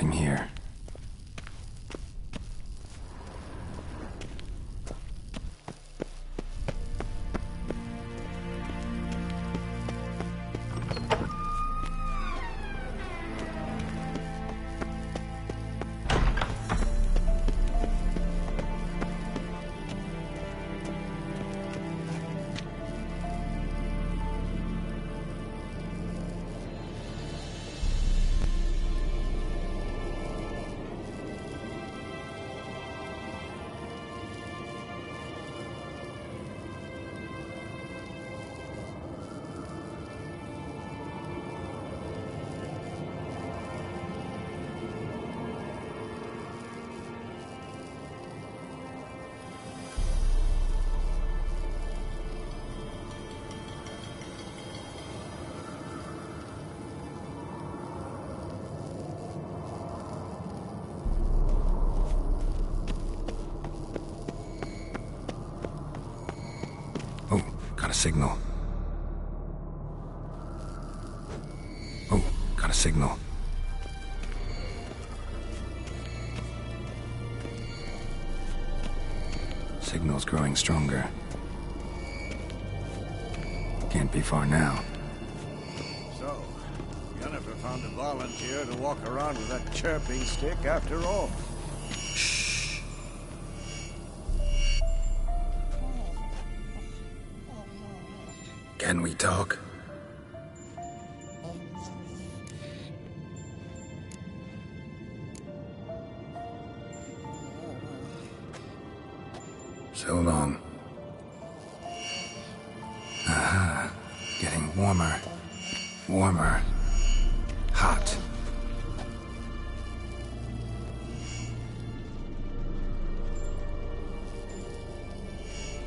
Nothing here. Signal. Oh, got a signal. Signal's growing stronger. Can't be far now. So, Jennifer found a volunteer to walk around with that chirping stick after all. Can we talk? So long. Aha. Getting warmer. Warmer. Hot.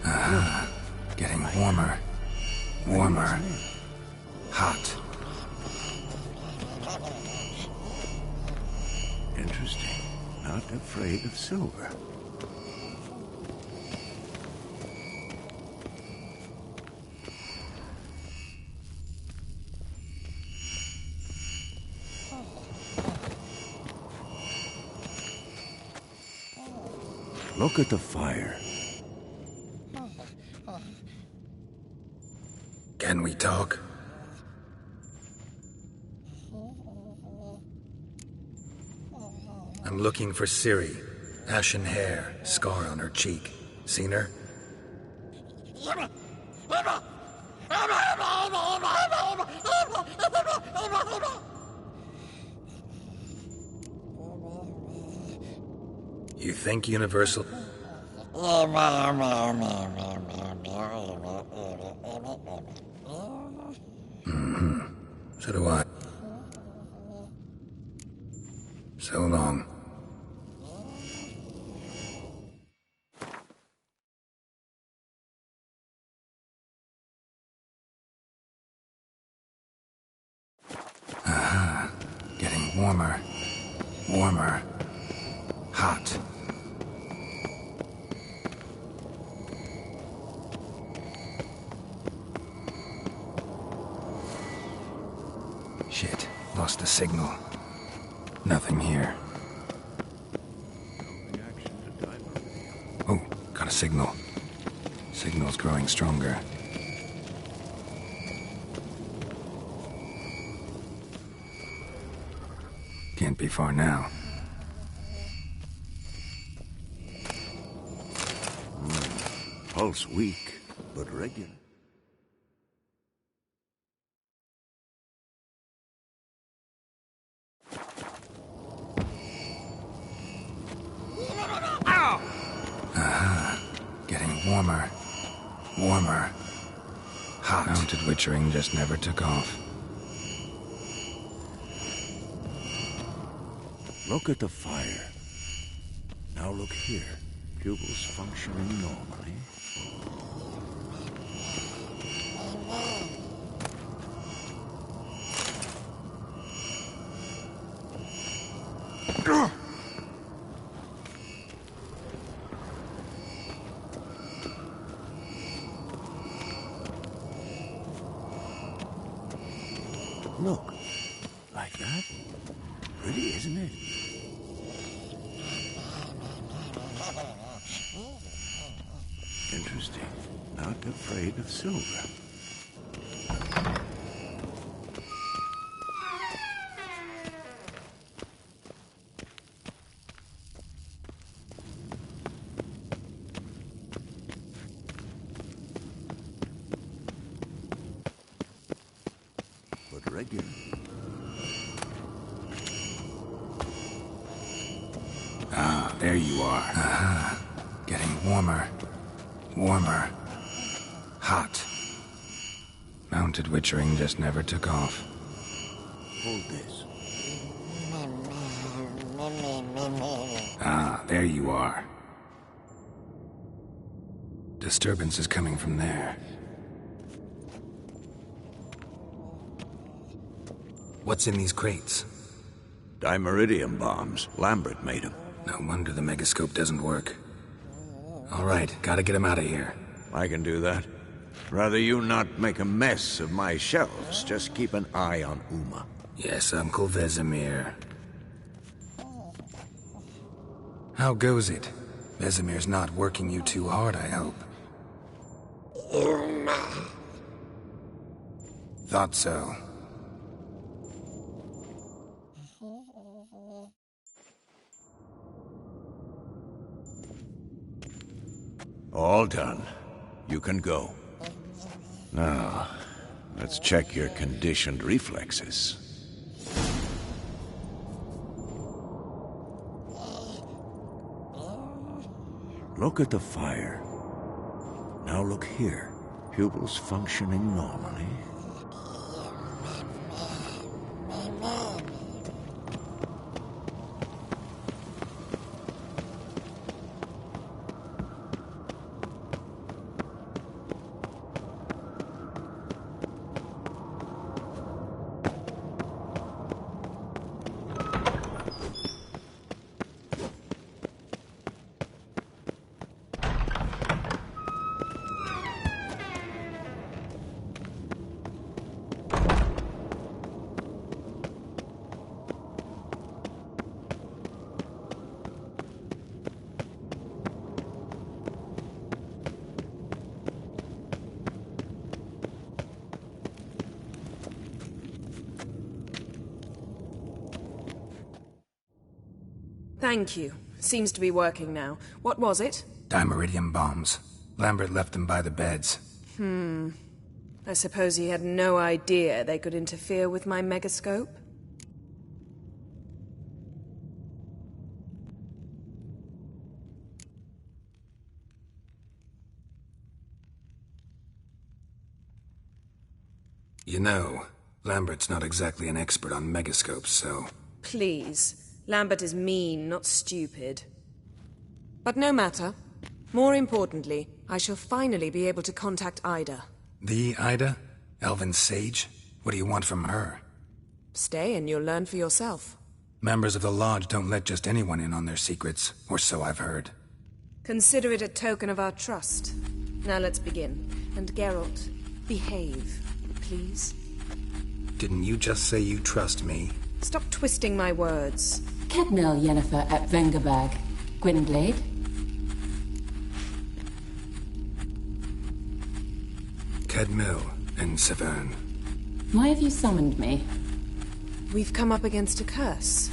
Aha. Getting warmer. Warmer. Hot. Interesting. Not afraid of silver. Look at the fire. Can we talk? I'm looking for Ciri. Ashen hair, scar on her cheek. Seen her? You think Universal... Mm-hmm. So do I. So long. Aha. Getting warmer. Warmer. Hot. Shit. Lost the signal. Nothing here. Oh, got a signal. Signal's growing stronger. Can't be far now. Pulse weak, but regular. Aha. Getting warmer. Warmer. Hot. Mounted witchering just never took off. Look at the fire. Now look here. Pupils functioning normally. Look, like that. Pretty, isn't it? Interesting. Not afraid of silver. But regular. Ah, there you are. Getting warmer. Warmer. Hot. Mounted witchering just never took off. Hold this. Ah, there you are. Disturbance is coming from there. What's in these crates? Dimeridium bombs. Lambert made them. No wonder the megascope doesn't work. All right, gotta get him out of here. I can do that. Rather you not make a mess of my shelves. Just keep an eye on Uma. Yes, Uncle Vesemir. How goes it? Vesemir's not working you too hard, I hope. Thought so. All done. You can go. Now, let's check your conditioned reflexes. Look at the fire. Now look here. Pupils functioning normally. Thank you. Seems to be working now. What was it? Dimeridium bombs. Lambert left them by the beds. I suppose he had no idea they could interfere with my megascope? You know, Lambert's not exactly an expert on megascopes, so... Please. Lambert is mean, not stupid. But no matter. More importantly, I shall finally be able to contact Ida. The Ida? Elven sage? What do you want from her? Stay and you'll learn for yourself. Members of the Lodge don't let just anyone in on their secrets, or so I've heard. Consider it a token of our trust. Now let's begin. And Geralt, behave, please. Didn't you just say you trust me? Stop twisting my words. Kedmil Yennefer at Vengerberg. Gwynblade? Kedmil and Severn. Why have you summoned me? We've come up against a curse.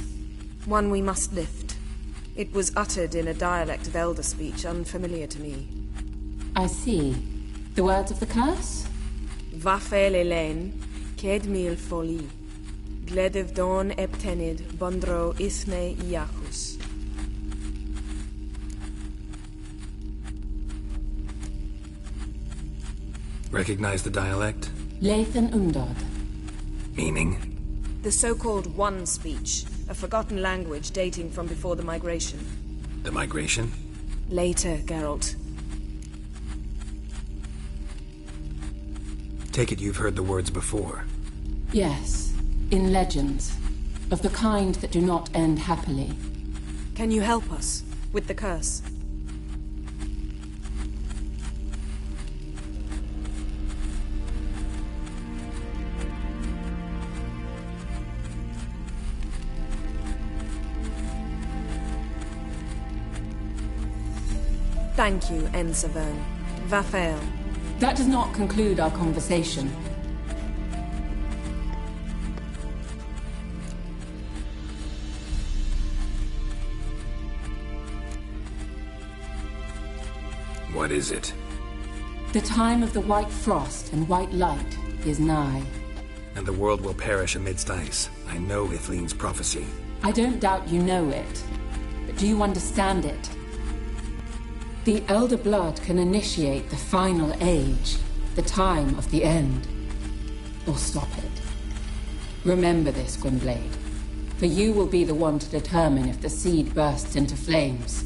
One we must lift. It was uttered in a dialect of Elder speech unfamiliar to me. I see. The words of the curse? Vafel Elaine, Kedmil Foli. Gledev Don Eptenid, Bondro Isne Iachus. Recognize the dialect? Lathan Undod. Meaning? The so-called One speech, a forgotten language dating from before the migration. The migration? Later, Geralt. Take it you've heard the words before. Yes, in legends. Of the kind that do not end happily. Can you help us with the curse? Thank you, Ensavern. Vafael. That does not conclude our conversation. What is it? The time of the white frost and white light is nigh. And the world will perish amidst ice. I know Ithleen's prophecy. I don't doubt you know it, but do you understand it? The Elder Blood can initiate the final age, the time of the end, or stop it. Remember this, Gwynblade, for you will be the one to determine if the seed bursts into flames.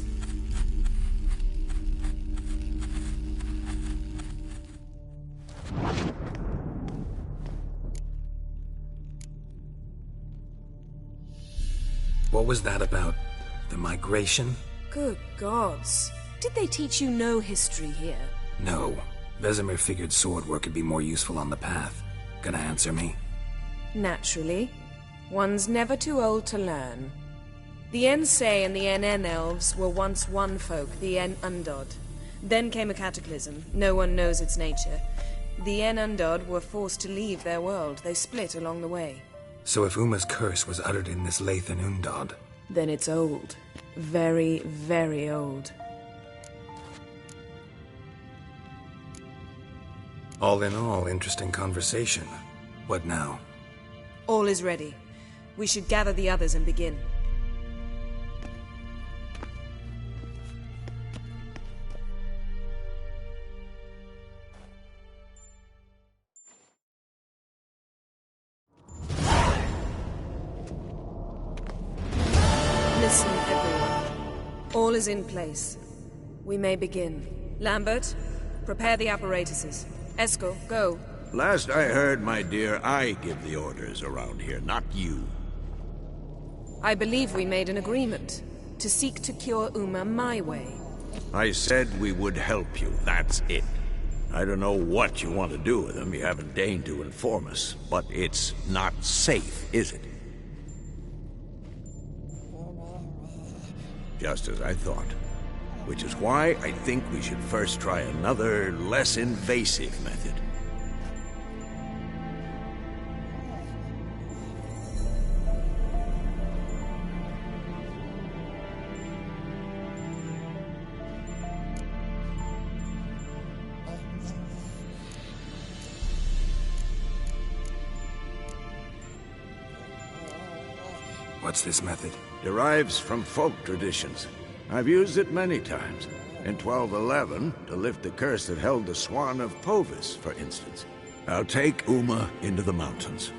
What was that about? The migration? Good gods. Did they teach you no history here? No. Vesemir figured sword work could be more useful on the path. Gonna answer me? Naturally. One's never too old to learn. The Ensei and the NN elves were once one folk, the En Undod. Then came a cataclysm. No one knows its nature. The En Undod were forced to leave their world. They split along the way. So if Uma's curse was uttered in this Lathan Undod... Then it's old. Very, very old. All in all, interesting conversation. What now? All is ready. We should gather the others and begin. Listen, everyone. All is in place. We may begin. Lambert, prepare the apparatuses. Eskel, go. Last I heard, my dear, I give the orders around here, not you. I believe we made an agreement to seek to cure Uma my way. I said we would help you, that's it. I don't know what you want to do with him, you haven't deigned to inform us, but it's not safe, is it? Just as I thought. Which is why I think we should first try another, less invasive method. What's this method? Derives from folk traditions. I've used it many times. In 1211, to lift the curse that held the Swan of Povis, for instance. I'll take Uma into the mountains.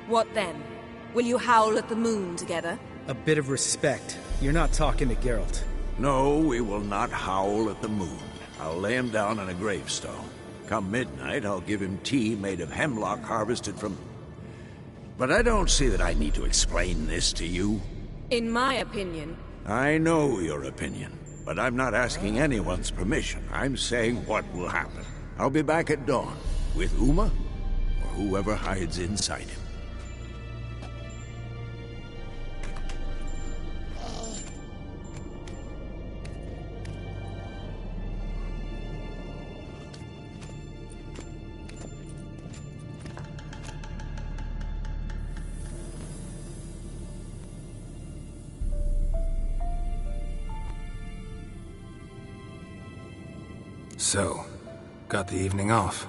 What then? Will you howl at the moon together? A bit of respect. You're not talking to Geralt. No, we will not howl at the moon. I'll lay him down on a gravestone. Come midnight, I'll give him tea made of hemlock harvested from... But I don't see that I need to explain this to you. In my opinion... I know your opinion, but I'm not asking anyone's permission. I'm saying what will happen. I'll be back at dawn, with Uma, or whoever hides inside him. So, got the evening off.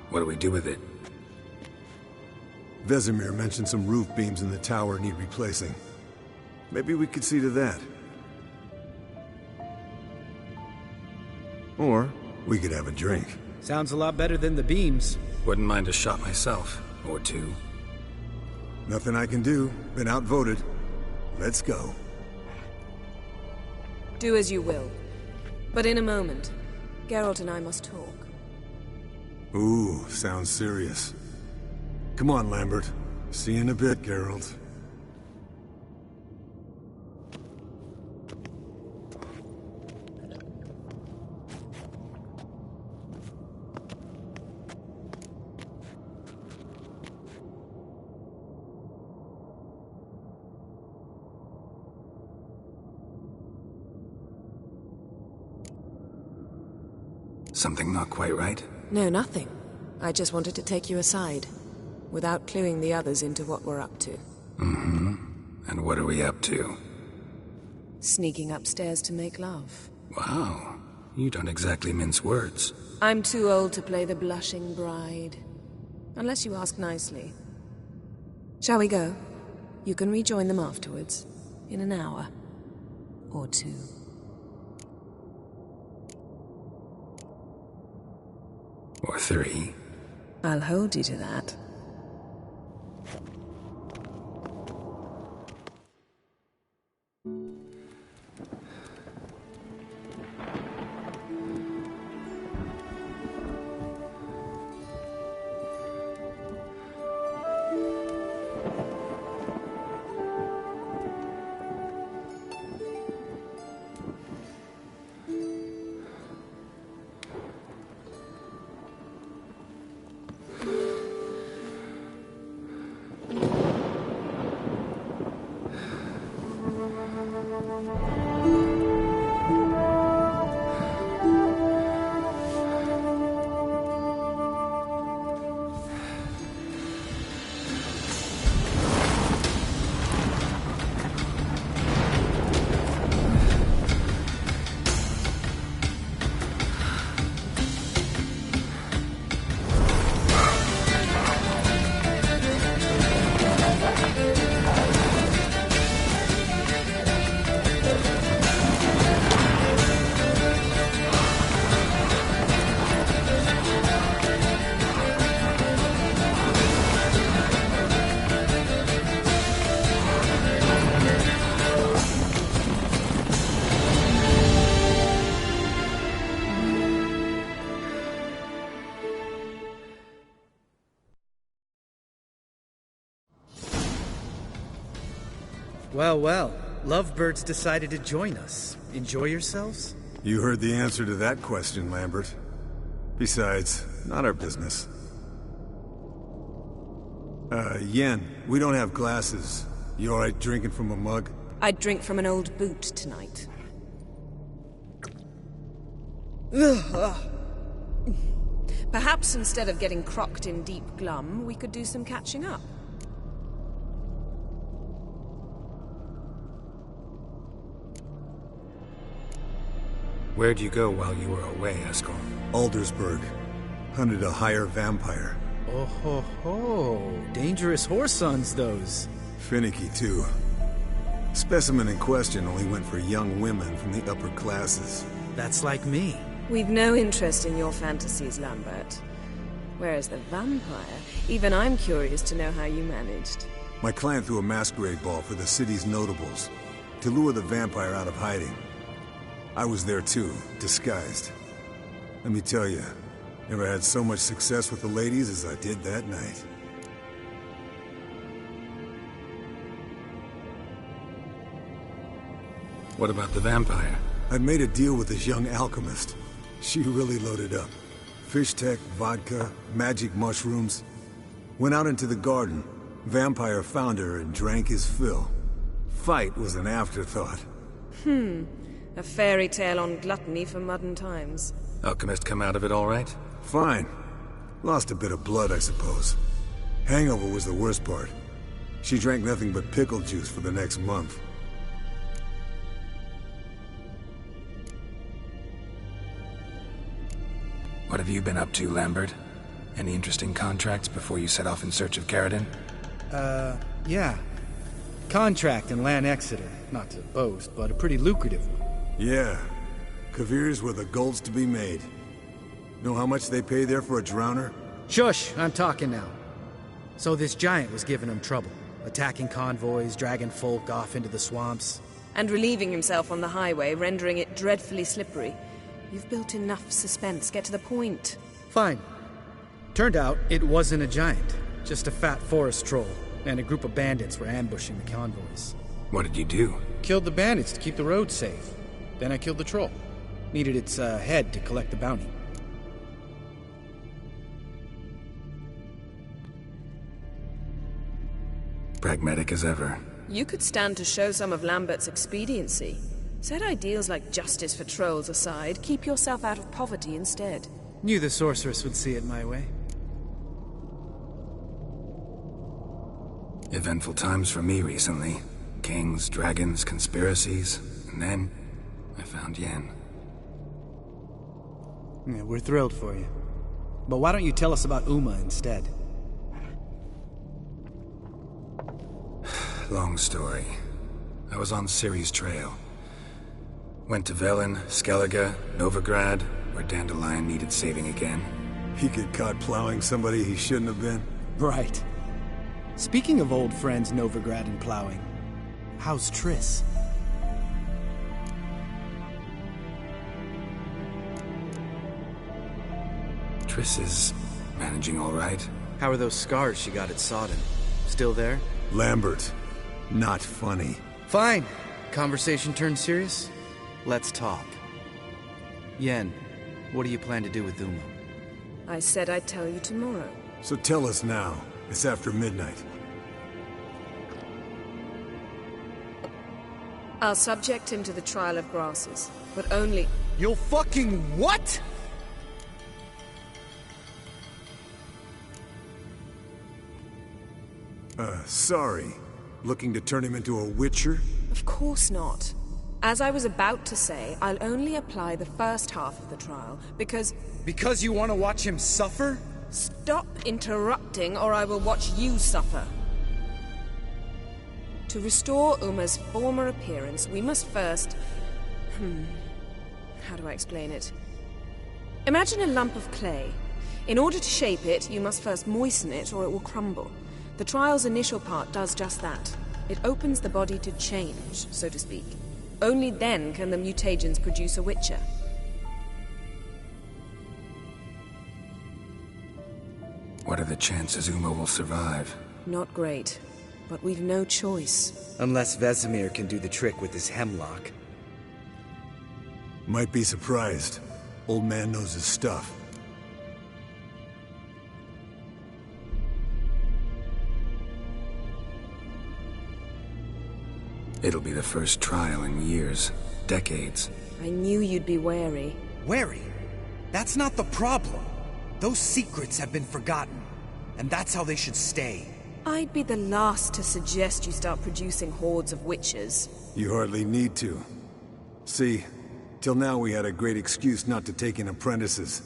What do we do with it? Vesemir mentioned some roof beams in the tower need replacing. Maybe we could see to that. Or we could have a drink. Sounds a lot better than the beams. Wouldn't mind a shot myself. Or two. Nothing I can do. Been outvoted. Let's go. Do as you will. But in a moment, Geralt and I must talk. Ooh, sounds serious. Come on, Lambert. See you in a bit, Geralt. Something not quite right? No, nothing. I just wanted to take you aside, without cluing the others into what we're up to. Mm-hmm. And what are we up to? Sneaking upstairs to make love. Wow. You don't exactly mince words. I'm too old to play the blushing bride. Unless you ask nicely. Shall we go? You can rejoin them afterwards. In an hour. Or two. Or 3. I'll hold you to that. Well, well. Lovebirds decided to join us. Enjoy yourselves? You heard the answer to that question, Lambert. Besides, not our business. Yen, we don't have glasses. You alright drinking from a mug? I'd drink from an old boot tonight. Perhaps instead of getting crocked in deep glum, we could do some catching up. Where'd you go while you were away, Eskel? Aldersburg. Hunted a higher vampire. Oh ho ho. Dangerous whoresons, those. Finicky, too. Specimen in question only went for young women from the upper classes. That's like me. We've no interest in your fantasies, Lambert. Whereas the vampire, even I'm curious to know how you managed. My client threw a masquerade ball for the city's notables, to lure the vampire out of hiding. I was there too, disguised. Let me tell you, never had so much success with the ladies as I did that night. What about the vampire? I'd made a deal with this young alchemist. She really loaded up. Fish tech, vodka, magic mushrooms. Went out into the garden. Vampire found her and drank his fill. Fight was an afterthought. A fairy tale on gluttony for modern times. Alchemist come out of it all right? Fine. Lost a bit of blood, I suppose. Hangover was the worst part. She drank nothing but pickle juice for the next month. What have you been up to, Lambert? Any interesting contracts before you set off in search of Caridin? Yeah. Contract in Lan Exeter. Not to boast, but a pretty lucrative one. Yeah. Kavir's were the golds to be made. Know how much they pay there for a drowner? Shush, I'm talking now. So this giant was giving him trouble. Attacking convoys, dragging folk off into the swamps. And relieving himself on the highway, rendering it dreadfully slippery. You've built enough suspense. Get to the point. Fine. Turned out it wasn't a giant. Just a fat forest troll. And a group of bandits were ambushing the convoys. What did you do? Killed the bandits to keep the road safe. Then I killed the troll. Needed its head to collect the bounty. Pragmatic as ever. You could stand to show some of Lambert's expediency. Set ideals like justice for trolls aside, keep yourself out of poverty instead. Knew the sorceress would see it my way. Eventful times for me recently. Kings, dragons, conspiracies, and then I found Yen. Yeah, we're thrilled for you. But why don't you tell us about Uma instead? Long story. I was on Ciri's trail. Went to Velen, Skellige, Novigrad, where Dandelion needed saving again. He get caught plowing somebody he shouldn't have been? Right. Speaking of old friends Novigrad and plowing, how's Triss? Triss is managing all right. How are those scars she got at Sodden? Still there? Lambert. Not funny. Fine. Conversation turned serious? Let's talk. Yen, what do you plan to do with Uma? I said I'd tell you tomorrow. So tell us now. It's after midnight. I'll subject him to the trial of grasses, but only... You'll fucking what? Sorry. Looking to turn him into a witcher? Of course not. As I was about to say, I'll only apply the first half of the trial, because... Because you want to watch him suffer? Stop interrupting, or I will watch you suffer. To restore Uma's former appearance, we must first... How do I explain it? Imagine a lump of clay. In order to shape it, you must first moisten it, or it will crumble. The trial's initial part does just that. It opens the body to change, so to speak. Only then can the mutagens produce a witcher. What are the chances Uma will survive? Not great, but we've no choice. Unless Vesemir can do the trick with his hemlock. Might be surprised. Old man knows his stuff. It'll be the first trial in years. Decades. I knew you'd be wary. Wary? That's not the problem. Those secrets have been forgotten, and that's how they should stay. I'd be the last to suggest you start producing hordes of witches. You hardly need to. See, till now we had a great excuse not to take in apprentices.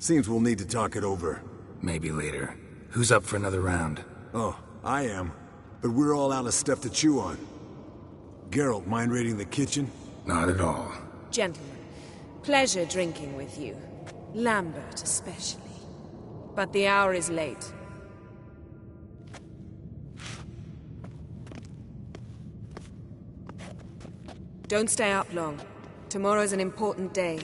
Seems we'll need to talk it over. Maybe later. Who's up for another round? Oh, I am. But we're all out of stuff to chew on. Geralt, mind raiding the kitchen? Not at all. Gentlemen, pleasure drinking with you. Lambert especially. But the hour is late. Don't stay up long. Tomorrow's an important day.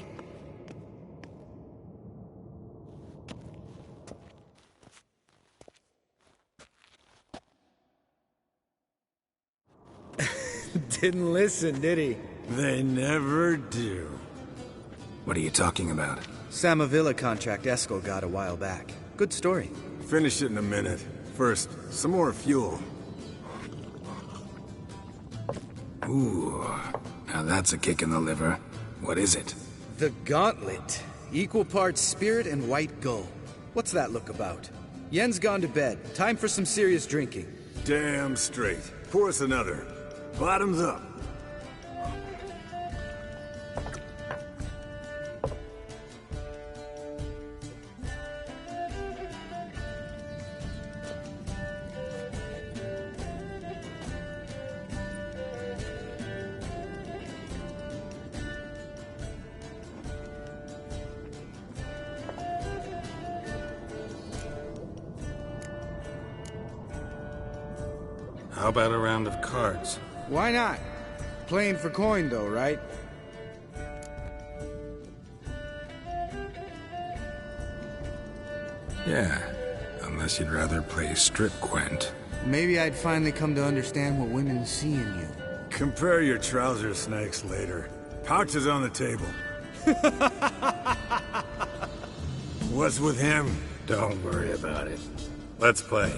Didn't listen, did he? They never do. What are you talking about? Samavilla contract Eskel got a while back. Good story. Finish it in a minute. First, some more fuel. Ooh, now that's a kick in the liver. What is it? The Gauntlet. Equal parts spirit and white gull. What's that look about? Yen's gone to bed. Time for some serious drinking. Damn straight. Pour us another. Bottoms up. How about a round of cards? Why not? Playing for coin, though, right? Yeah, unless you'd rather play strip Gwent. Maybe I'd finally come to understand what women see in you. Compare your trouser snakes later. Pouch is on the table. What's with him? Don't worry about it. Let's play.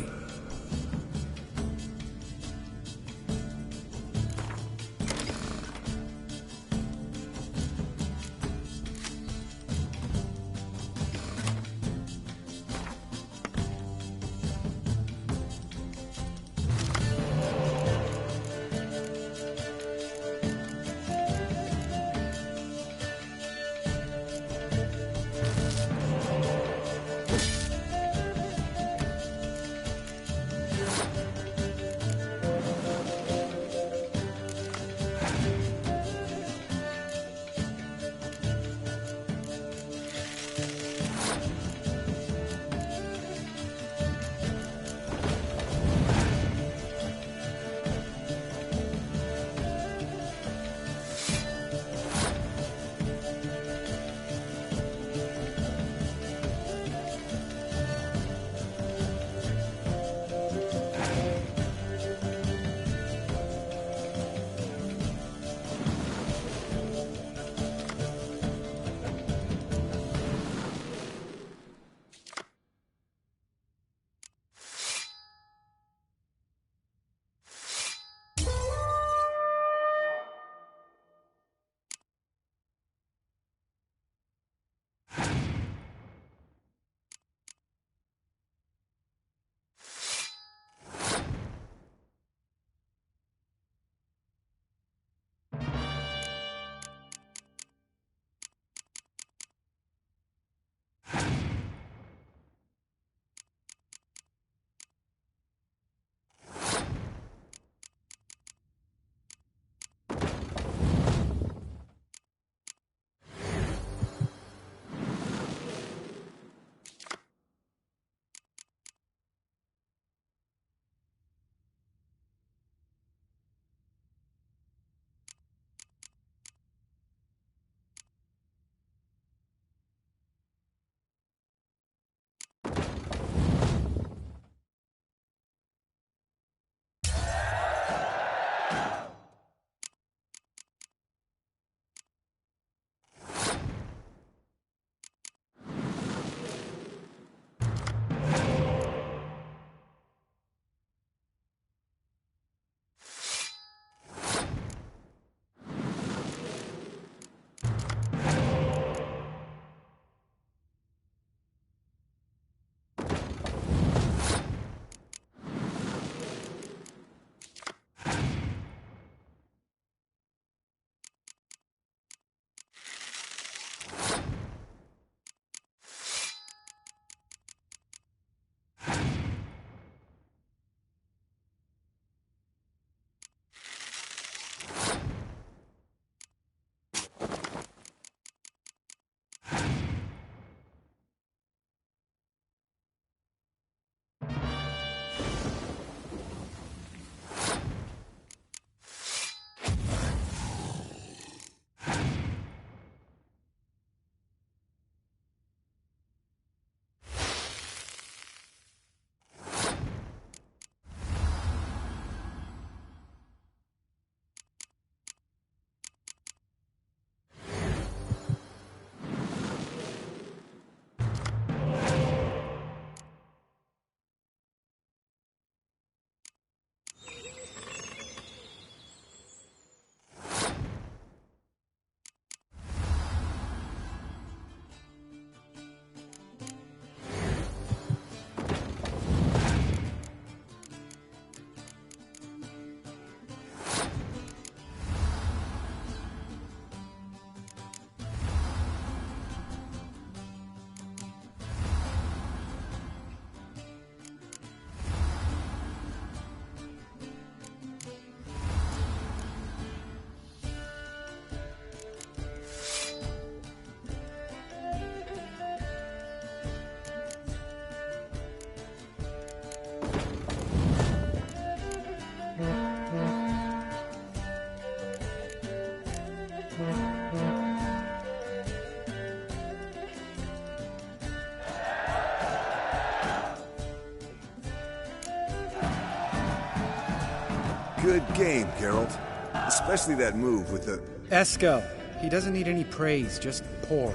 Good game, Geralt. Especially that move with the... Esco. He doesn't need any praise, just pour.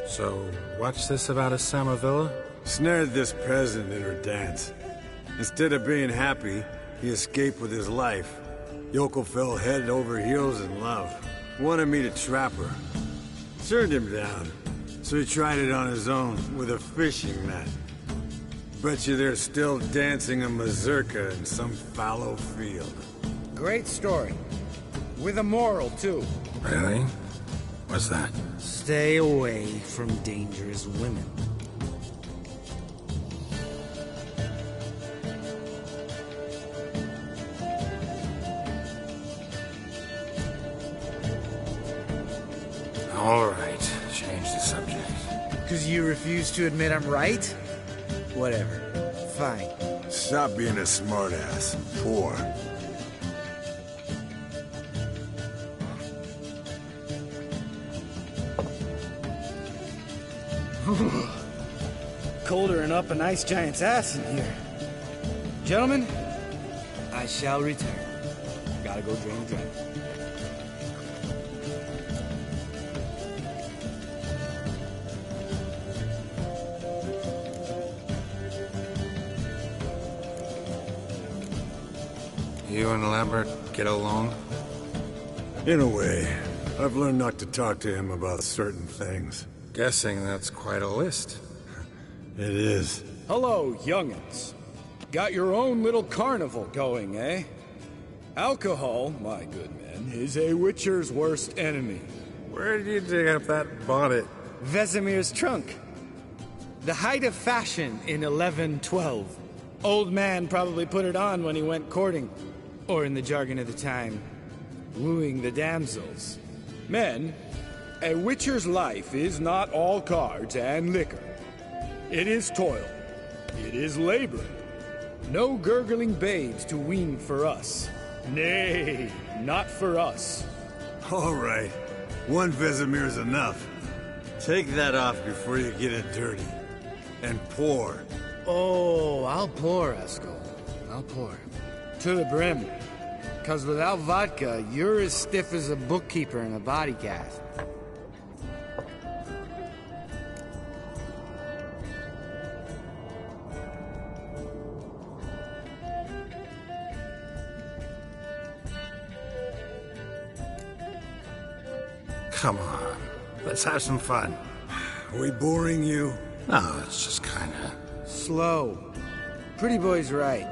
So, what's this about a Samavilla? Snared this peasant in her dance. Instead of being happy, he escaped with his life. Yoko fell head over heels in love. Wanted me to trap her. Turned him down. So he tried it on his own with a fishing net. Bet you they're still dancing a mazurka in some fallow field. Great story. With a moral, too. Really? What's that? Stay away from dangerous women. All right, change the subject. Because you refuse to admit I'm right? Whatever. Fine. Stop being a smartass. Poor. Colder and up an ice giant's ass in here. Gentlemen, I shall return. Gotta go drain the drain. You and Lambert get along? In a way. I've learned not to talk to him about certain things. Guessing that's quite a list. It is. Hello, young'uns. Got your own little carnival going, eh? Alcohol, my good men, is a witcher's worst enemy. Where did you dig up that bonnet? Vesemir's trunk. The height of fashion in 1112. Old man probably put it on when he went courting. Or in the jargon of the time, wooing the damsels. Men, a witcher's life is not all cards and liquor. It is toil. It is labor. No gurgling babes to wean for us. Nay, not for us. All right. One Vesemir's enough. Take that off before you get it dirty. And pour. Oh, I'll pour, Esco. I'll pour. To the brim. 'Cause without vodka, you're as stiff as a bookkeeper in a body cast. Come on, let's have some fun. Are we boring you? No, it's just kinda... Slow. Pretty boy's right.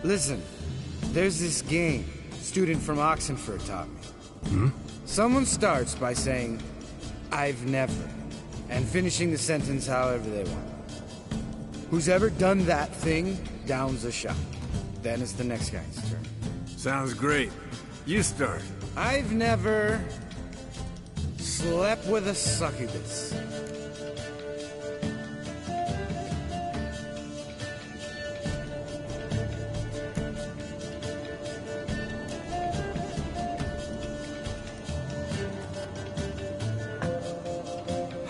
Listen, there's this game student from Oxenford taught me. Someone starts by saying, I've never, and finishing the sentence however they want. Who's ever done that thing downs a shot. Then it's the next guy's turn. Sounds great. You start. I've never slept with a succubus.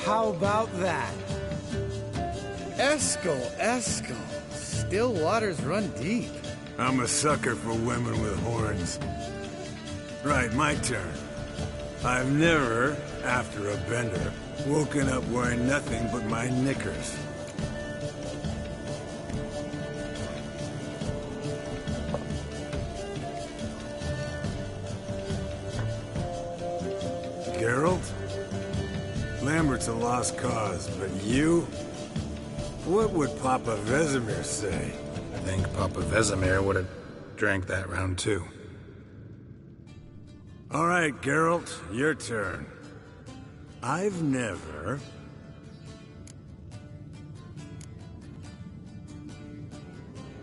How about that? Eskel. Still waters run deep. I'm a sucker for women with horns. Right, my turn. I've never, after a bender, woken up wearing nothing but my knickers. Geralt? Lambert's a lost cause, but you? What would Papa Vesemir say? I think Papa Vesemir would have drank that round too. All right, Geralt, your turn. I've never...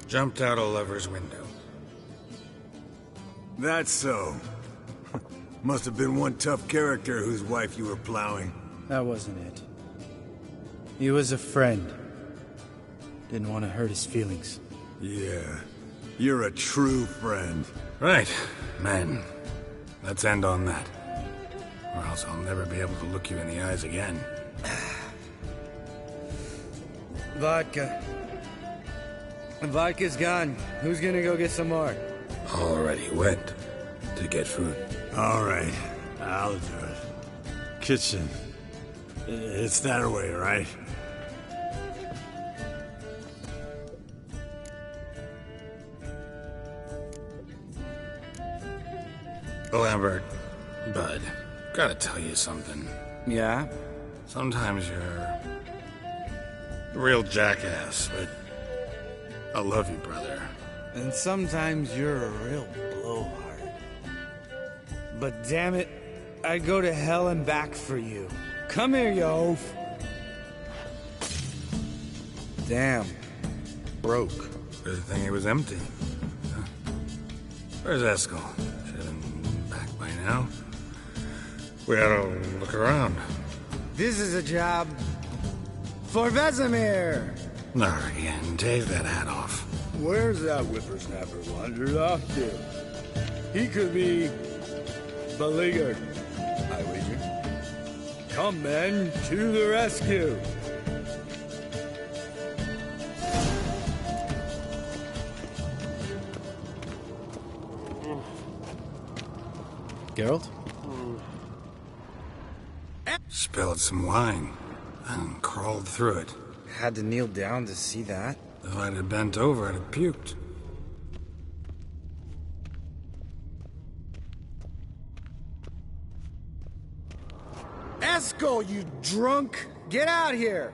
Jumped out a lover's window. That's so. Must have been one tough character whose wife you were plowing. That wasn't it. He was a friend. Didn't want to hurt his feelings. Yeah, you're a true friend. Right, men. Let's end on that. Or else I'll never be able to look you in the eyes again. Vodka. Vodka's gone. Who's gonna go get some more? Already went to get food. All right, I'll do it. Kitchen. It's that way, right? Lambert, bud, gotta tell you something. Yeah? Sometimes you're a real jackass, but I love you, brother. And sometimes you're a real blowhard. But damn it, I'd go to hell and back for you. Come here, you oaf. Damn. Broke. Good thing it was empty. Huh? Where's Eskel? Should have been back by now. We ought to look around. This is a job for Vesemir. Not again. Take that hat off. Where's that whippersnapper wandered off to? He could be beleaguered, I wager. Come, men, to the rescue. Geralt? Spilled some wine and crawled through it. Had to kneel down to see that. If I'd have bent over, I'd have puked. Eskel, you drunk! Get out here!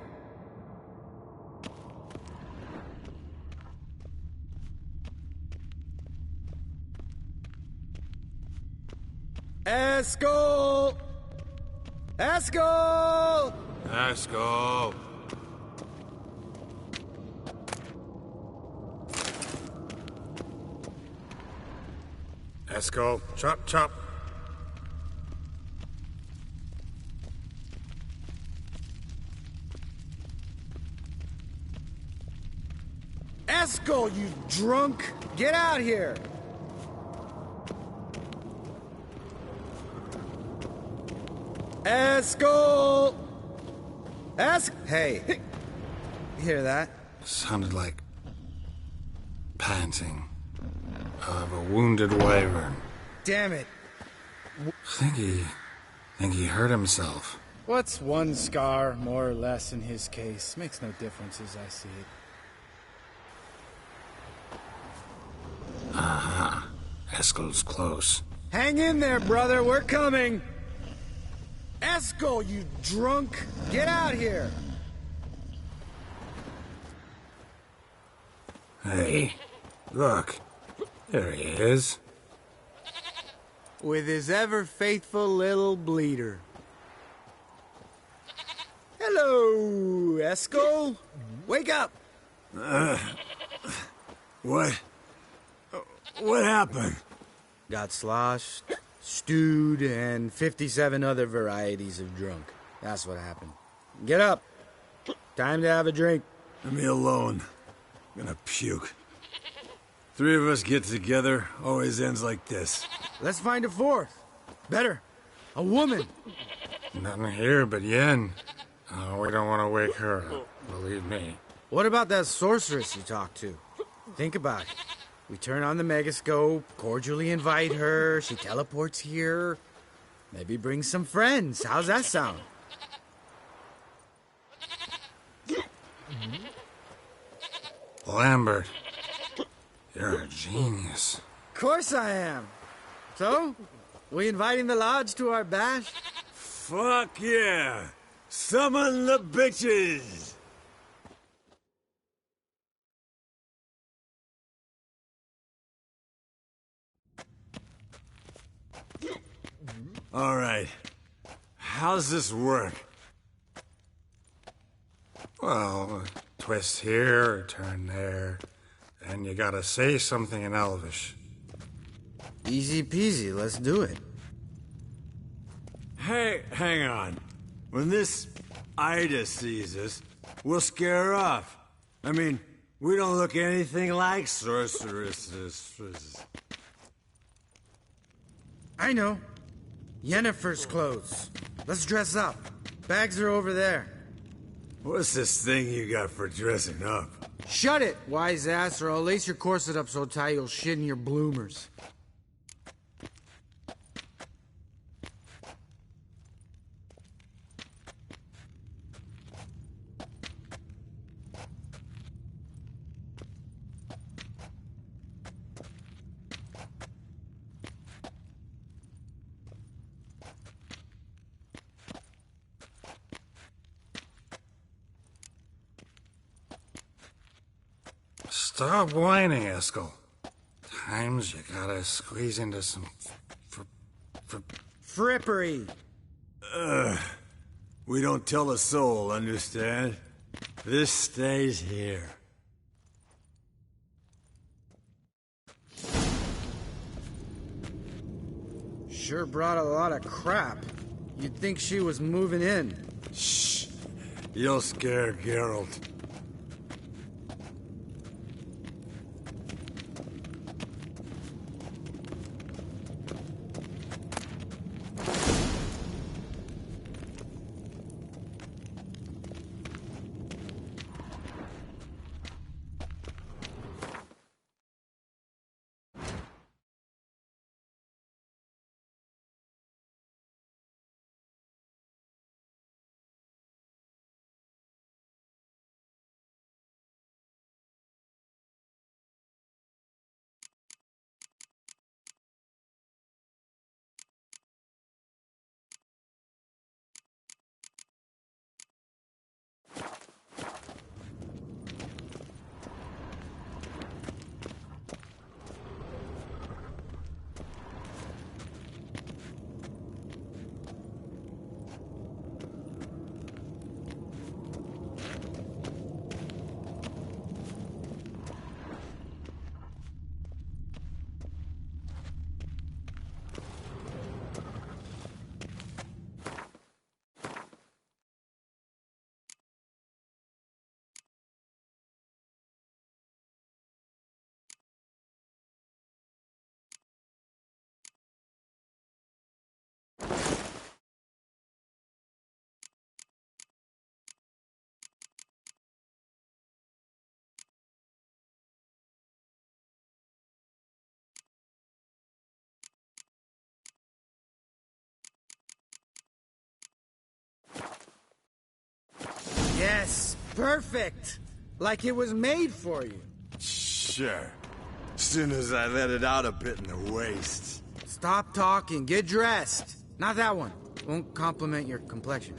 Eskel! Eskel! Eskel! Eskel, chop, chop. Eskel, you drunk! Get out here! Eskel! Hey, you hear that? Sounded like panting of a wounded wyvern. Damn it. Think he hurt himself. What's one scar, more or less, in his case? Makes no difference as I see it. Aha. Eskel's close. Hang in there, brother. We're coming. Eskel, you drunk! Get out here! Hey, look. There he is. With his ever-faithful little bleeder. Hello, Eskel. Wake up! What? What happened? Got sloshed, stewed, and 57 other varieties of drunk. That's what happened. Get up. Time to have a drink. Leave me alone. I'm gonna puke. Three of us get together, always ends like this. Let's find a fourth. Better. A woman. Nothing here but Yen. Oh, we don't want to wake her up, believe me. What about that sorceress you talked to? Think about it. We turn on the megascope, cordially invite her, she teleports here. Maybe bring some friends. How's that sound? Lambert, you're a genius. Of course I am. So, we inviting the lodge to our bash? Fuck yeah! Summon the bitches! All right. How's this work? Well, a twist here, a turn there, and you gotta say something in Elvish. Easy peasy, let's do it. Hey, hang on. When this Ida sees us, we'll scare her off. I mean, we don't look anything like sorceresses. I know. Yennefer's clothes. Let's dress up. Bags are over there. What's this thing you got for dressing up? Shut it, wise ass, or I'll lace your corset up so tight you'll shit in your bloomers. Stop whining, Eskel. Times you gotta squeeze into some Frippery. We don't tell a soul, understand? This stays here. Sure brought a lot of crap. You'd think she was moving in. Shh. You'll scare Geralt. Yes, perfect. Like it was made for you. Sure. Soon as I let it out a bit in the waist. Stop talking, get dressed. Not that one. Won't compliment your complexion.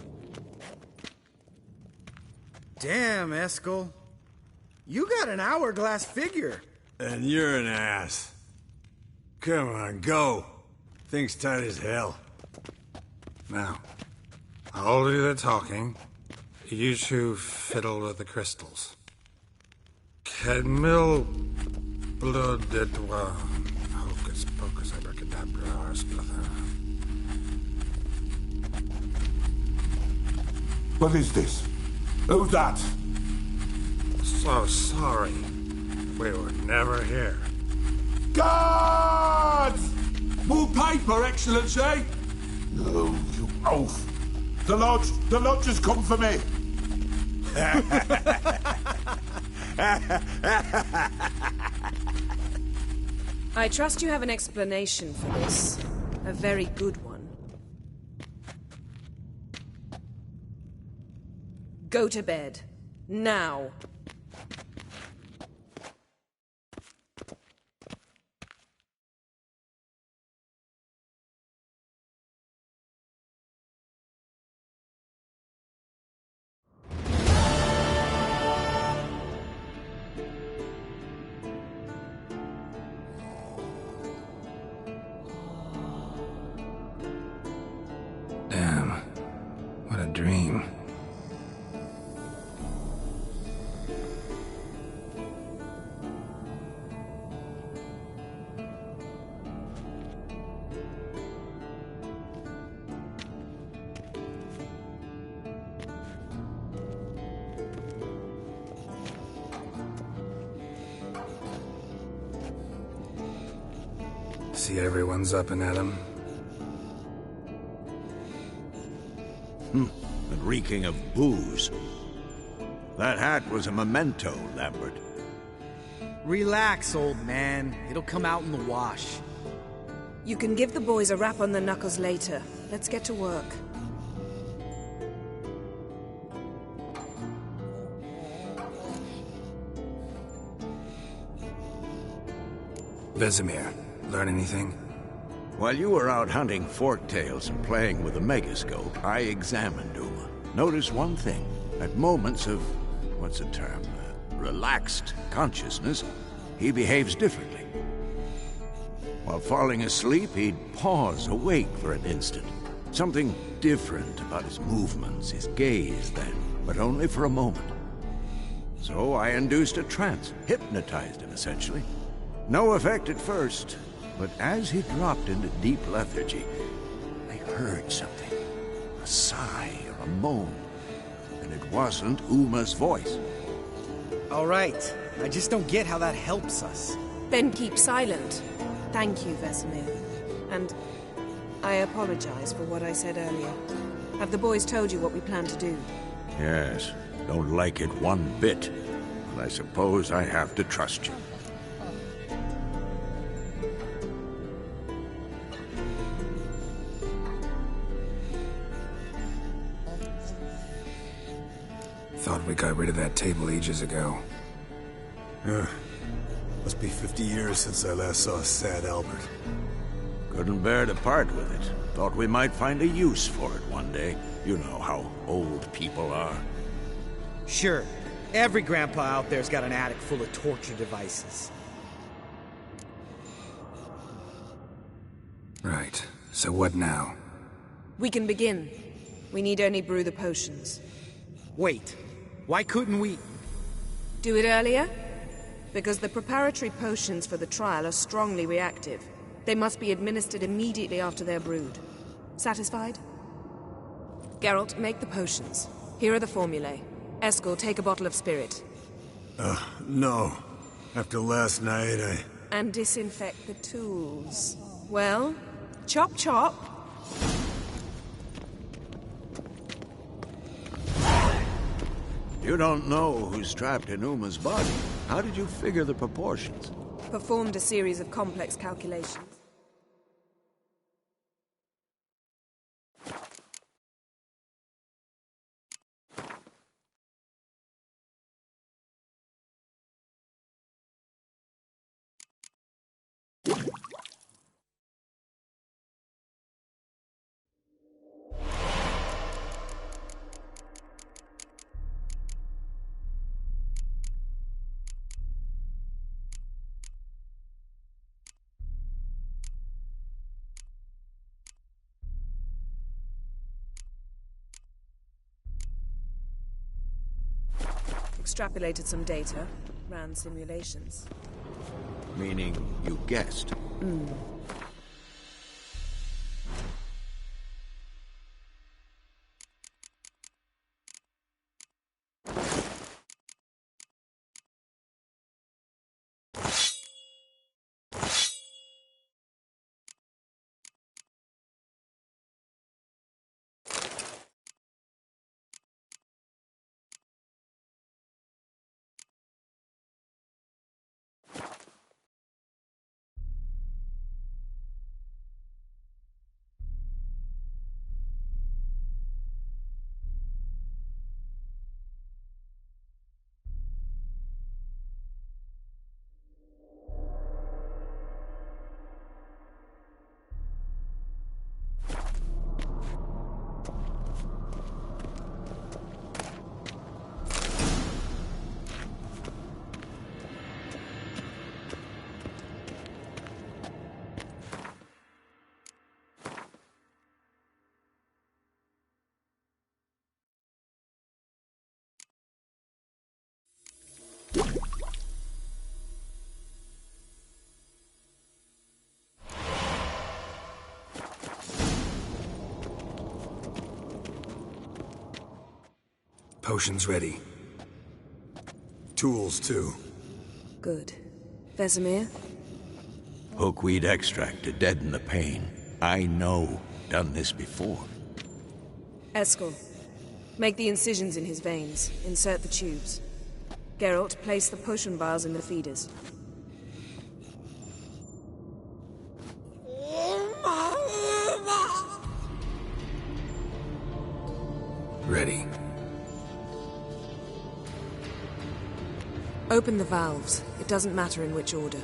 Damn, Eskel. You got an hourglass figure. And you're an ass. Come on, go. Thing's tight as hell. Now, I'll do the talking. You two fiddle with the crystals. Cadmil blood de toi. Hocus pocus abracadabra arsplather. What is this? Who's that? So sorry. We were never here. Guards! More paper, Excellency! No, you oaf. The lodge has come for me. I trust you have an explanation for this. A very good one. Go to bed. Now. Damn. What a dream. See everyone's up and at 'em. And reeking of booze. That hat was a memento, Lambert. Relax, old man. It'll come out in the wash. You can give the boys a rap on the knuckles later. Let's get to work. Vesemir, learn anything? While you were out hunting forktails and playing with the megascope, I examined Uma. Noticed one thing. At moments of, what's the term, relaxed consciousness, he behaves differently. While falling asleep, he'd pause, awake for an instant. Something different about his movements, his gaze then, but only for a moment. So I induced a trance, hypnotized him essentially. No effect at first, but as he dropped into deep lethargy, I heard something. A sigh or a moan. And it wasn't Uma's voice. All right. I just don't get how that helps us. Then keep silent. Thank you, Vesemir. And I apologize for what I said earlier. Have the boys told you what we plan to do? Yes, don't like it one bit. But I suppose I have to trust you. Thought we got rid of that table ages ago. Must be 50 years since I last saw sad Albert. Couldn't bear to part with it. Thought we might find a use for it one day. You know how old people are. Sure. Every grandpa out there's got an attic full of torture devices. Right. So what now? We can begin. We need only brew the potions. Wait. Why couldn't we... Do it earlier? Because the preparatory potions for the trial are strongly reactive. They must be administered immediately after they're brewed. Satisfied? Geralt, make the potions. Here are the formulae. Eskel, take a bottle of spirit. No. After last night, And disinfect the tools. Well, chop chop. You don't know who's trapped in Uma's body. How did you figure the proportions? Performed a series of complex calculations. Extrapolated some data, ran simulations. Meaning you guessed. Potions ready. tools too. Good. Vesemir? Hookweed extract to deaden the pain. I know. Done this before. Eskel, Make the incisions in his veins. Insert the tubes. Geralt, place the potion vials in the feeders. Ready. Open the valves. It doesn't matter in which order.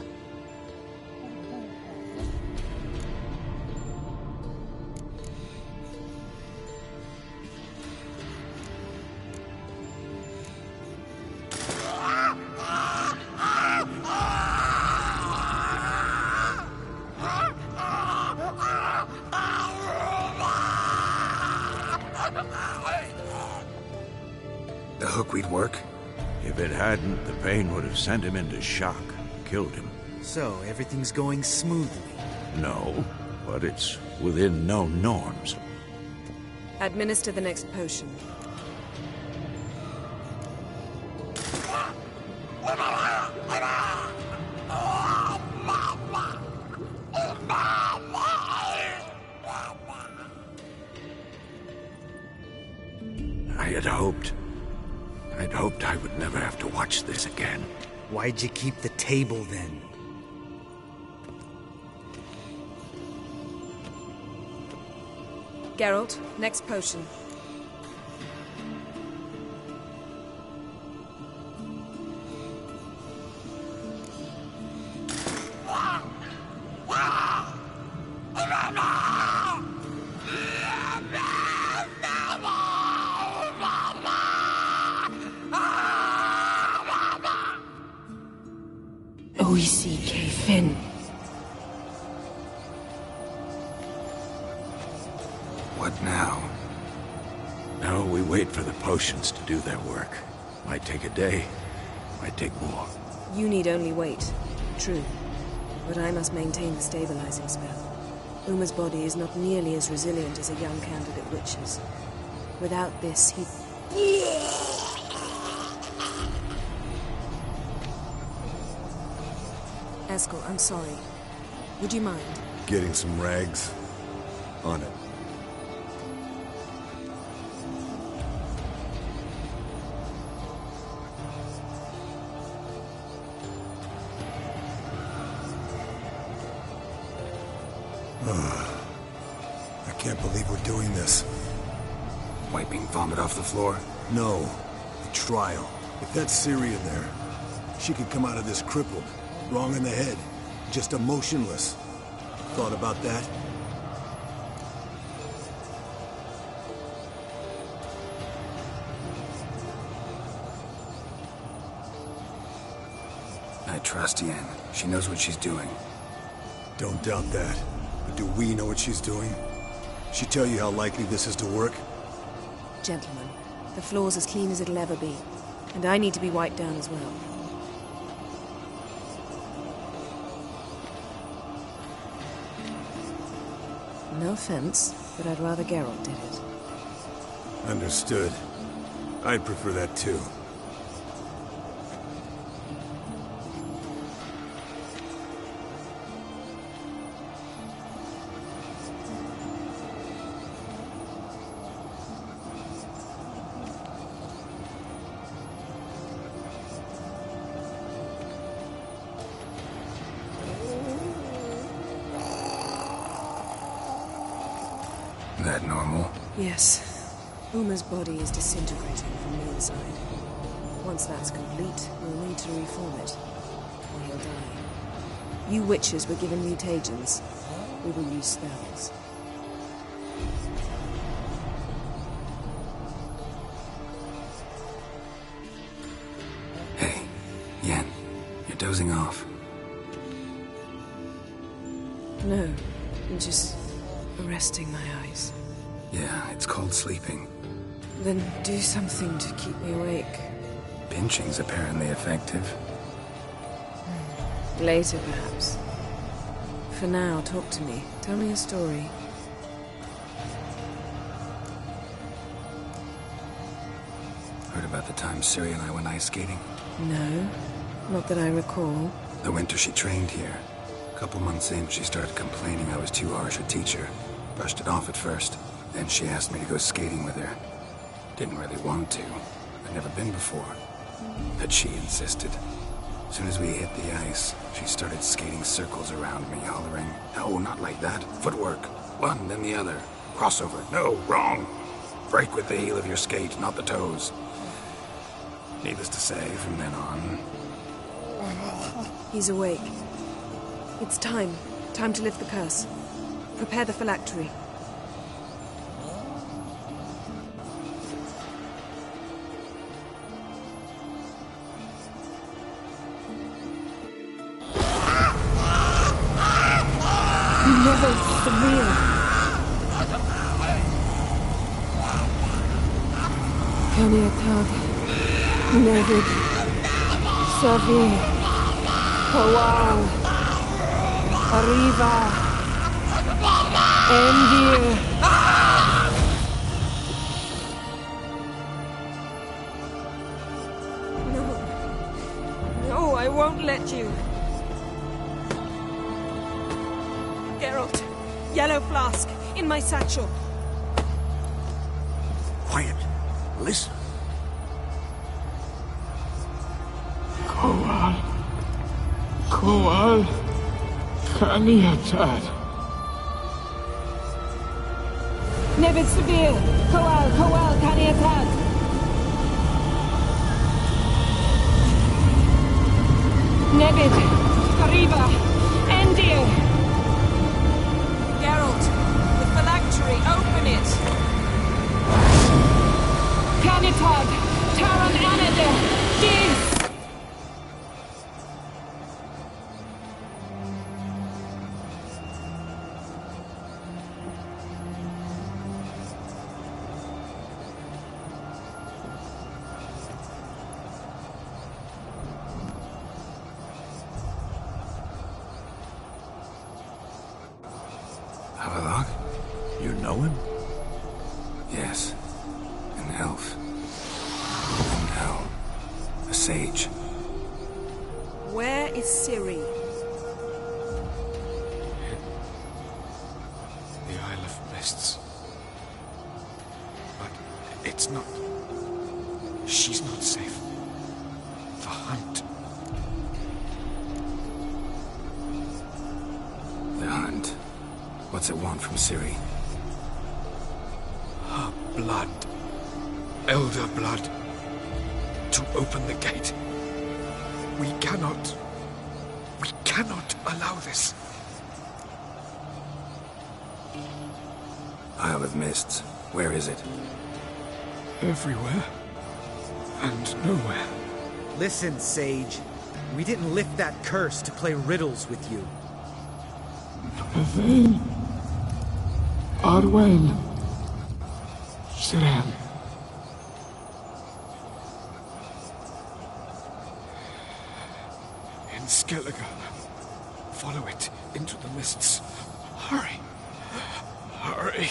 The hook we'd work? If it hadn't, the pain would have sent him into shock, killed him. So, everything's going smoothly. No, but it's within known norms. Administer the next potion. I'd hoped I would never have to watch this again. Why'd you keep the table then? Geralt, next potion. Fin. What now? Now we wait for the potions to do their work. Might take a day, might take more. You need only wait. True. But I must maintain the stabilizing spell. Uma's body is not nearly as resilient as a young candidate witch's. Without this, he... Eskel, I'm sorry. Would you mind? Getting some rags? On it. I can't believe we're doing this. Wiping vomit off the floor? No. The trial. If that's Ciri in there, she could come out of this crippled. Wrong in the head. Just emotionless. Thought about that? I trust Yen. She knows what she's doing. Don't doubt that. But do we know what she's doing? She tell you how likely this is to work? Gentlemen, the floor's as clean as it'll ever be. And I need to be wiped down as well. No offense, but I'd rather Geralt did it. Understood. I'd prefer that too. That normal? Yes. Uma's body is disintegrating from the inside. Once that's complete, we'll need to reform it, or he'll die. You witches were given mutagens. We will use spells. Hey, Yen, you're dozing off. No, I'm just resting my eyes. Yeah, it's called sleeping. Then do something to keep me awake. Pinching's apparently effective. Later, perhaps. For now, talk to me. Tell me a story. Heard about the time Ciri and I went ice skating? No, not that I recall. The winter she trained here. A couple months in, she started complaining I was too harsh a teacher. Brushed it off at first. Then she asked me to go skating with her. Didn't really want to. I'd never been before. But she insisted. As soon as we hit the ice, she started skating circles around me, hollering, "No, not like that. Footwork. One, then the other. Crossover. No, wrong. Break with the heel of your skate, not the toes." Needless to say, from then on... He's awake. It's time. Time to lift the curse. Prepare the phylactery. Never severe. Kaniatag, Nevid, Savi, Kawal, Arriva, Endir. No, I won't let you. Geralt, yellow flask, in my satchel. Quiet. Listen. Kowal, Kaniatad. Nevid severe. Kawal, Kaniatag. Nevid, Arriva, Endir. Geralt, the phylactery, open it! Kanitag, Taran Anada, Dis! Havelock? You know him? Yes. An elf. And now, a sage. Where is Ciri? The Isle of Mists. But it's not... She's not safe. The hunt. The hunt. What's it want from Ciri? Her blood. Elder blood. To open the gate. We cannot allow this. Isle of Mists. Where is it? Everywhere. And nowhere. Listen, Sage. We didn't lift that curse to play riddles with you. Then... Arwen. Siran. In Skellige. Follow it into the mists. Hurry. Hurry.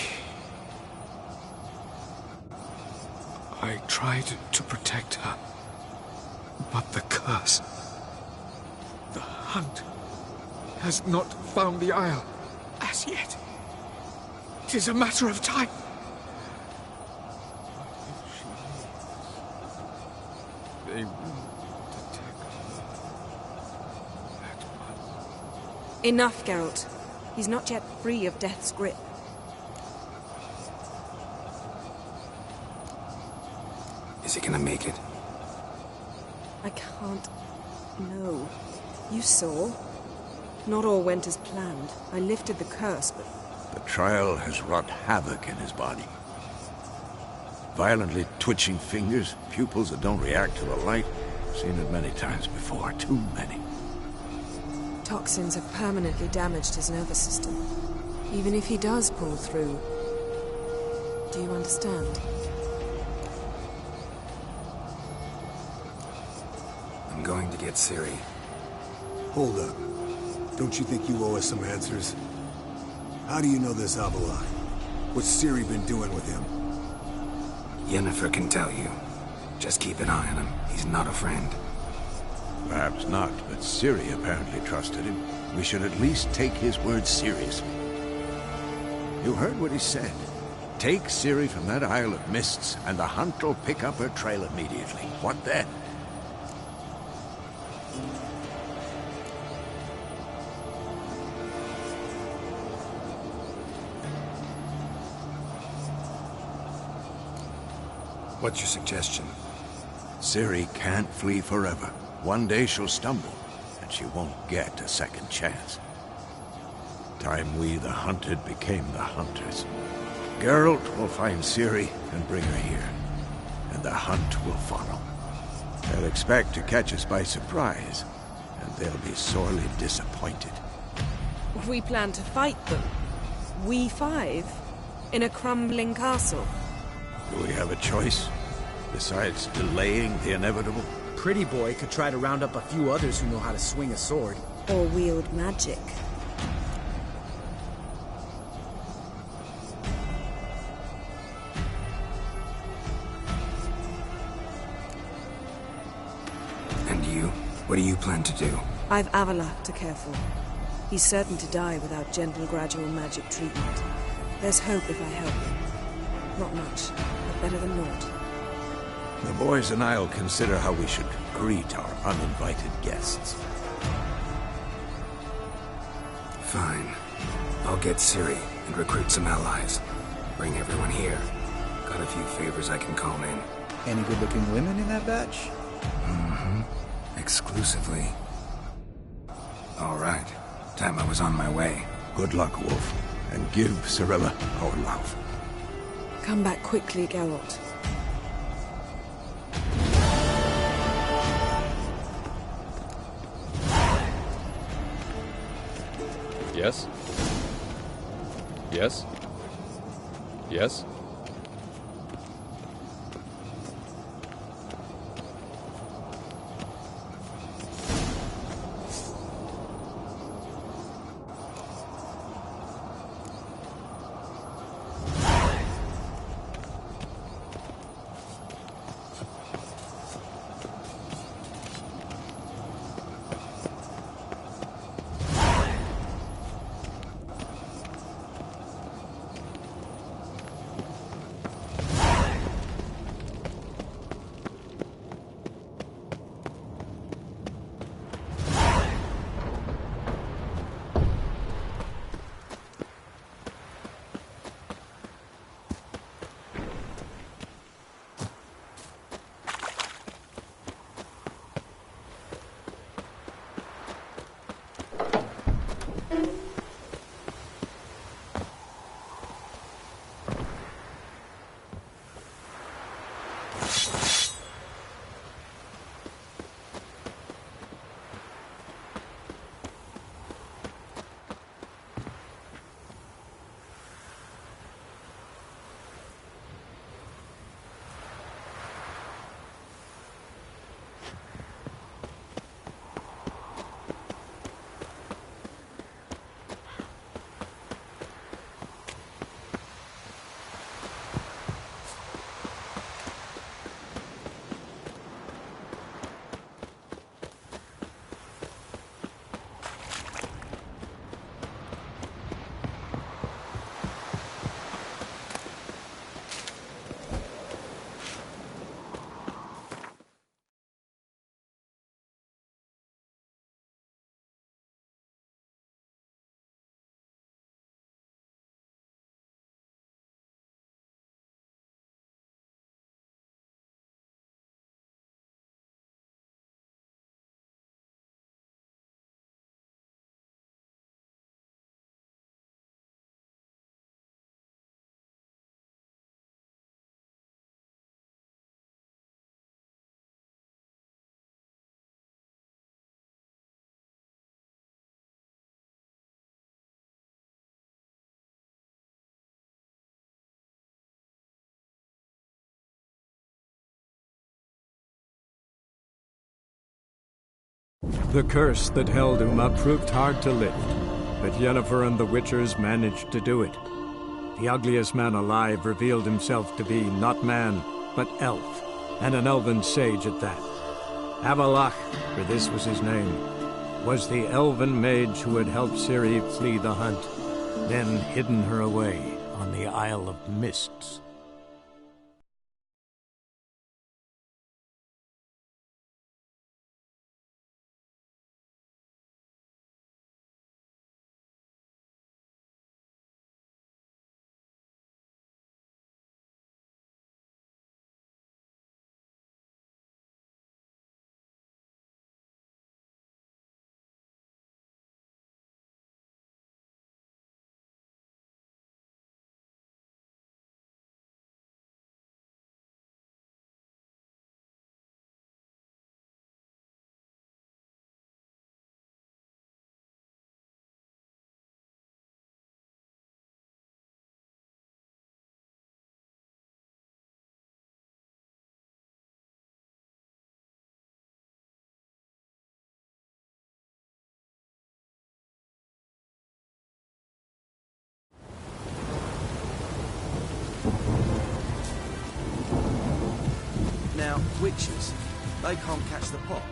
I tried to protect her. But the curse... The hunt... has not found the Isle as yet. It is a matter of time. But if she leaves, they will detect her at once. Enough, Geralt. He's not yet free of death's grip. Is he gonna make it? I can't... No. You saw. Not all went as planned. I lifted the curse, but... The trial has wrought havoc in his body. Violently twitching fingers, pupils that don't react to the light. Seen it many times before, too many. Toxins have permanently damaged his nervous system. Even if he does pull through... Do you understand? I'm going to get Ciri. Hold up. Don't you think you owe us some answers? How do you know this Havelock? What's Ciri been doing with him? Yennefer can tell you. Just keep an eye on him. He's not a friend. Perhaps not, but Ciri apparently trusted him. We should at least take his words seriously. You heard what he said. Take Ciri from that Isle of Mists, and the hunt will pick up her trail immediately. What then? What's your suggestion? Ciri can't flee forever. One day she'll stumble, and she won't get a second chance. Time we, the hunted, became the hunters. Geralt will find Ciri and bring her here, and the hunt will follow. They'll expect to catch us by surprise, and they'll be sorely disappointed. We plan to fight them. We five? In a crumbling castle? Do we have a choice, besides delaying the inevitable? Pretty Boy could try to round up a few others who know how to swing a sword. Or wield magic. And you? What do you plan to do? I've Avalach to care for. He's certain to die without gentle, gradual magic treatment. There's hope if I help him. Not much, but better than naught. The boys and I'll consider how we should greet our uninvited guests. Fine. I'll get Ciri and recruit some allies. Bring everyone here. Got a few favors I can call in. Any good-looking women in that batch? Mm-hmm. Exclusively. All right. Time I was on my way. Good luck, Wolf, and give Cirilla our love. Come back quickly, Geralt. Yes? Yes? Yes? The curse that held Uma proved hard to lift, but Yennefer and the Witchers managed to do it. The ugliest man alive revealed himself to be not man, but elf, and an elven sage at that. Avalach, for this was his name, was the elven mage who had helped Ciri flee the hunt, then hidden her away on the Isle of Mists. Now, witches, they can't catch the pox.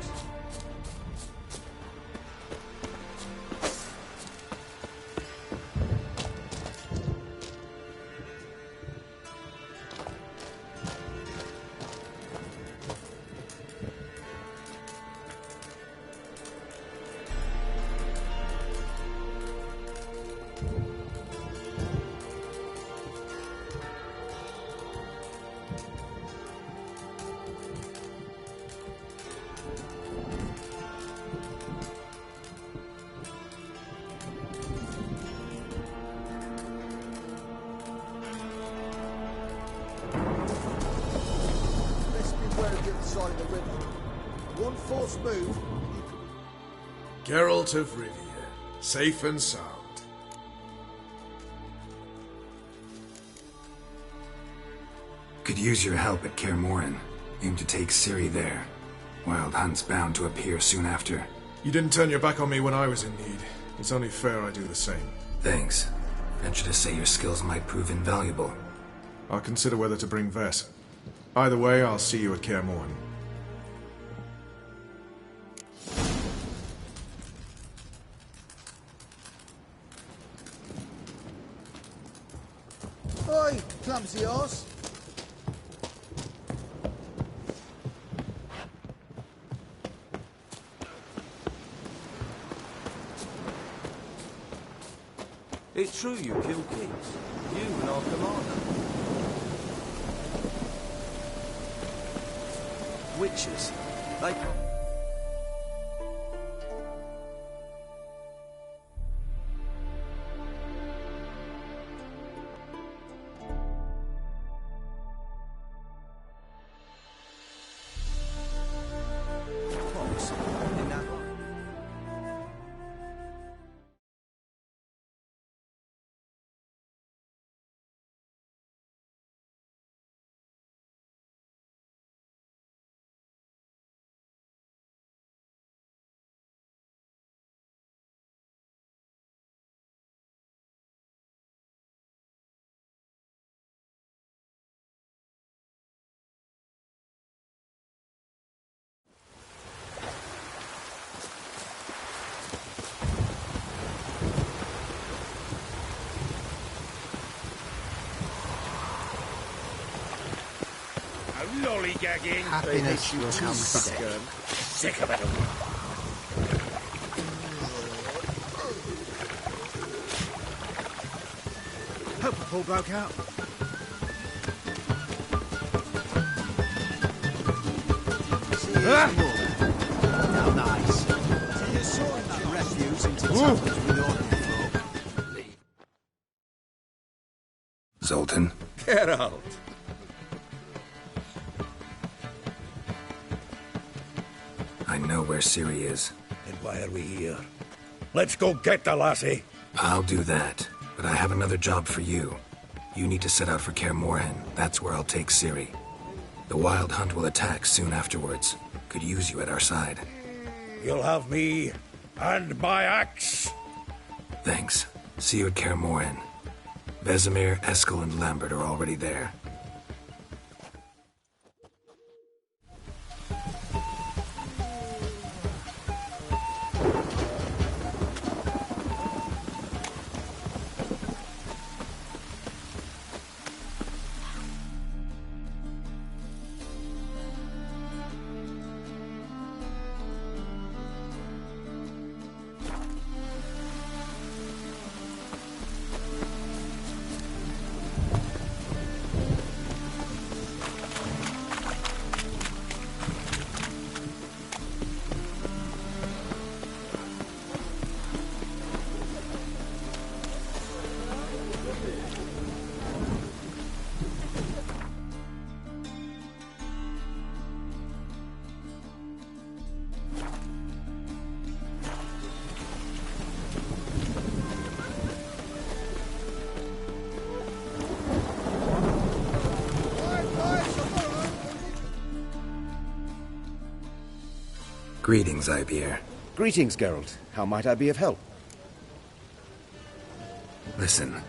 Geralt of Rivia, safe and sound. Could use your help at Kaer Morhen. Aim to take Ciri there. Wild Hunt's bound to appear soon after. You didn't turn your back on me when I was in need. It's only fair I do the same. Thanks. Venture to say your skills might prove invaluable. I'll consider whether to bring Vess. Either way, I'll see you at Kaer Morhen. Oi, clumsy horse. It's true you killed kings. You and our commander. Witches. They... Lollygagging. Happiness will come second. Sick of it all. Hope the pool broke out. Now nice. So you're sorting that refuse into tablets with ordinary folk. Zoltan? Get out. I know where Ciri is. Then why are we here? Let's go get the lassie. I'll do that, but I have another job for you. You need to set out for Kaer Morhen. That's where I'll take Ciri. The Wild Hunt will attack soon afterwards. Could use you at our side. You'll have me and my axe. Thanks. See you at Kaer Morhen. Vesemir, Eskel, and Lambert are already there. Greetings, Ibeer. Greetings, Geralt. How might I be of help? Listen.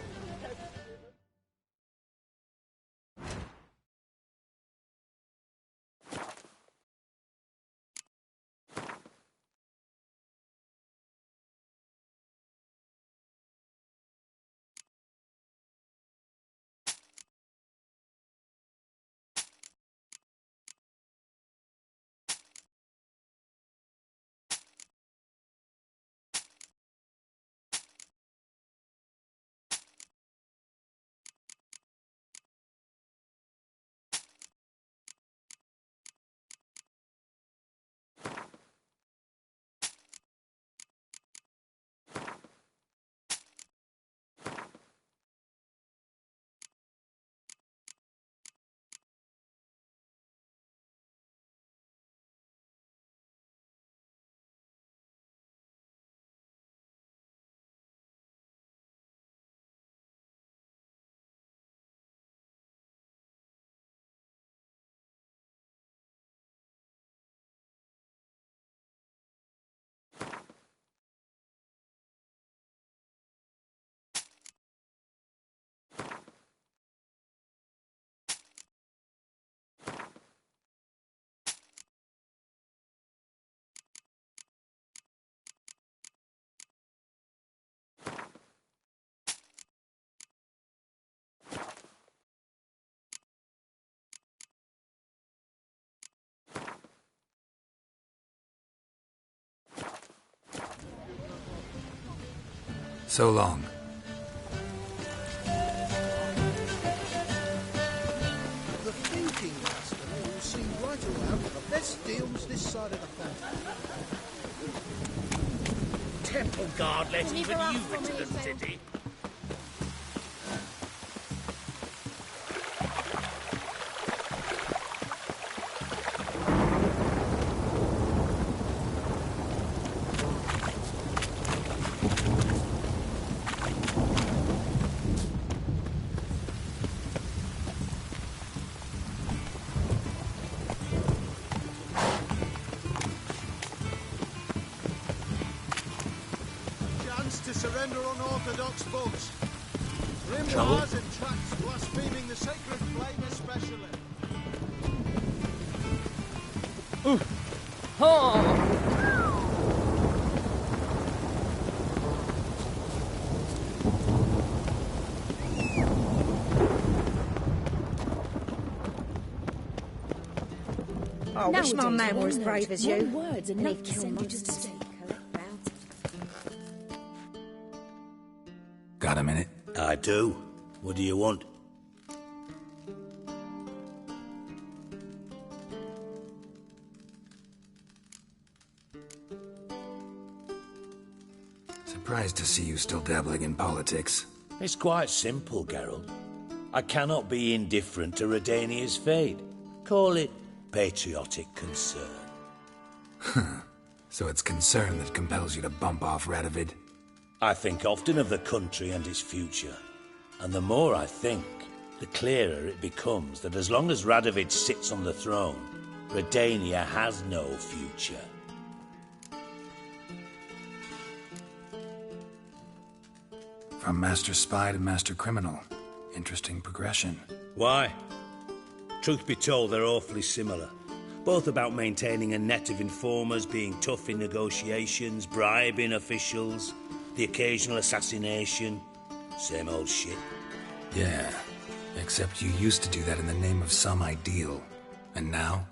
So long. The thinking master will seem right around the best deals this side of the fountain. Temple guard let even you into the city. To surrender unorthodox bugs. Grimoires and tracts blaspheming the sacred flame especially. I wish my man were as brave as you. Words and They've killed much mistake. Got a minute? I do. What do you want? Surprised to see you still dabbling in politics. It's quite simple, Geralt. I cannot be indifferent to Redania's fate. Call it patriotic concern. So it's concern that compels you to bump off Radovid? I think often of the country and its future. And the more I think, the clearer it becomes that as long as Radovid sits on the throne, Redania has no future. From master spy to master criminal. Interesting progression. Why? Truth be told, they're awfully similar. Both about maintaining a net of informers, being tough in negotiations, bribing officials, the occasional assassination. Same old shit. Yeah, except you used to do that in the name of some ideal. And now?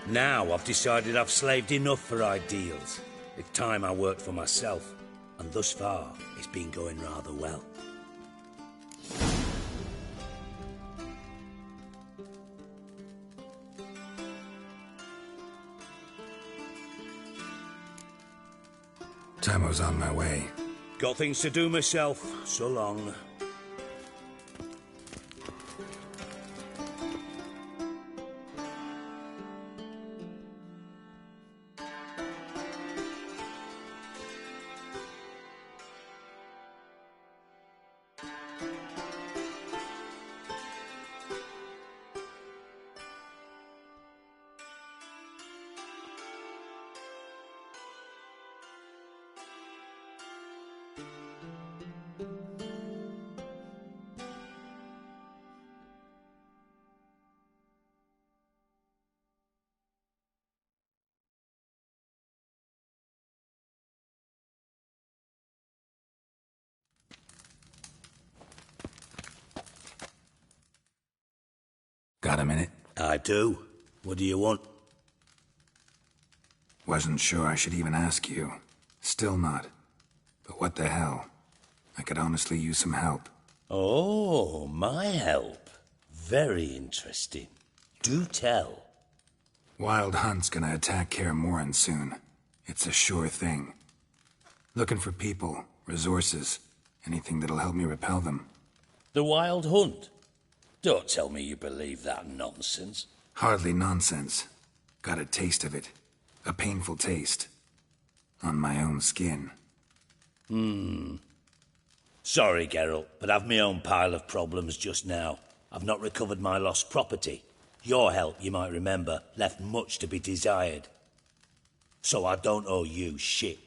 Now I've decided I've slaved enough for ideals. It's time I worked for myself. And thus far, it's been going rather well. Time was on my way. Got things to do myself. So long. Got a minute? I do. What do you want? Wasn't sure I should even ask you. Still not. But what the hell? I could honestly use some help. Oh, my help. Very interesting. Do tell. Wild Hunt's gonna attack Kaer Morhen soon. It's a sure thing. Looking for people, resources, anything that'll help me repel them. The Wild Hunt? Don't tell me you believe that nonsense. Hardly nonsense. Got a taste of it. A painful taste. On my own skin. Sorry, Geralt, but I've my own pile of problems just now. I've not recovered my lost property. Your help, you might remember, left much to be desired. So I don't owe you shit.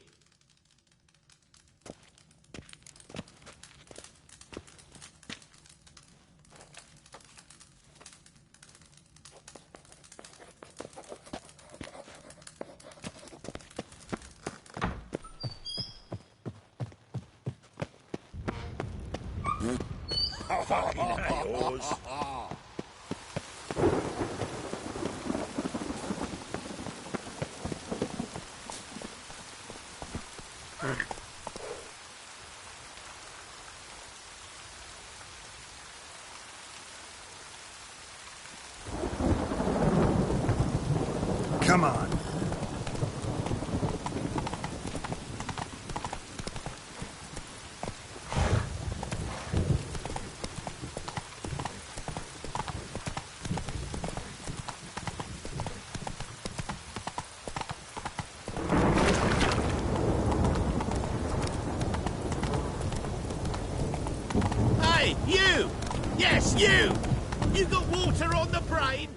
Come on. Hey, you! Yes, you! You got water on the brain?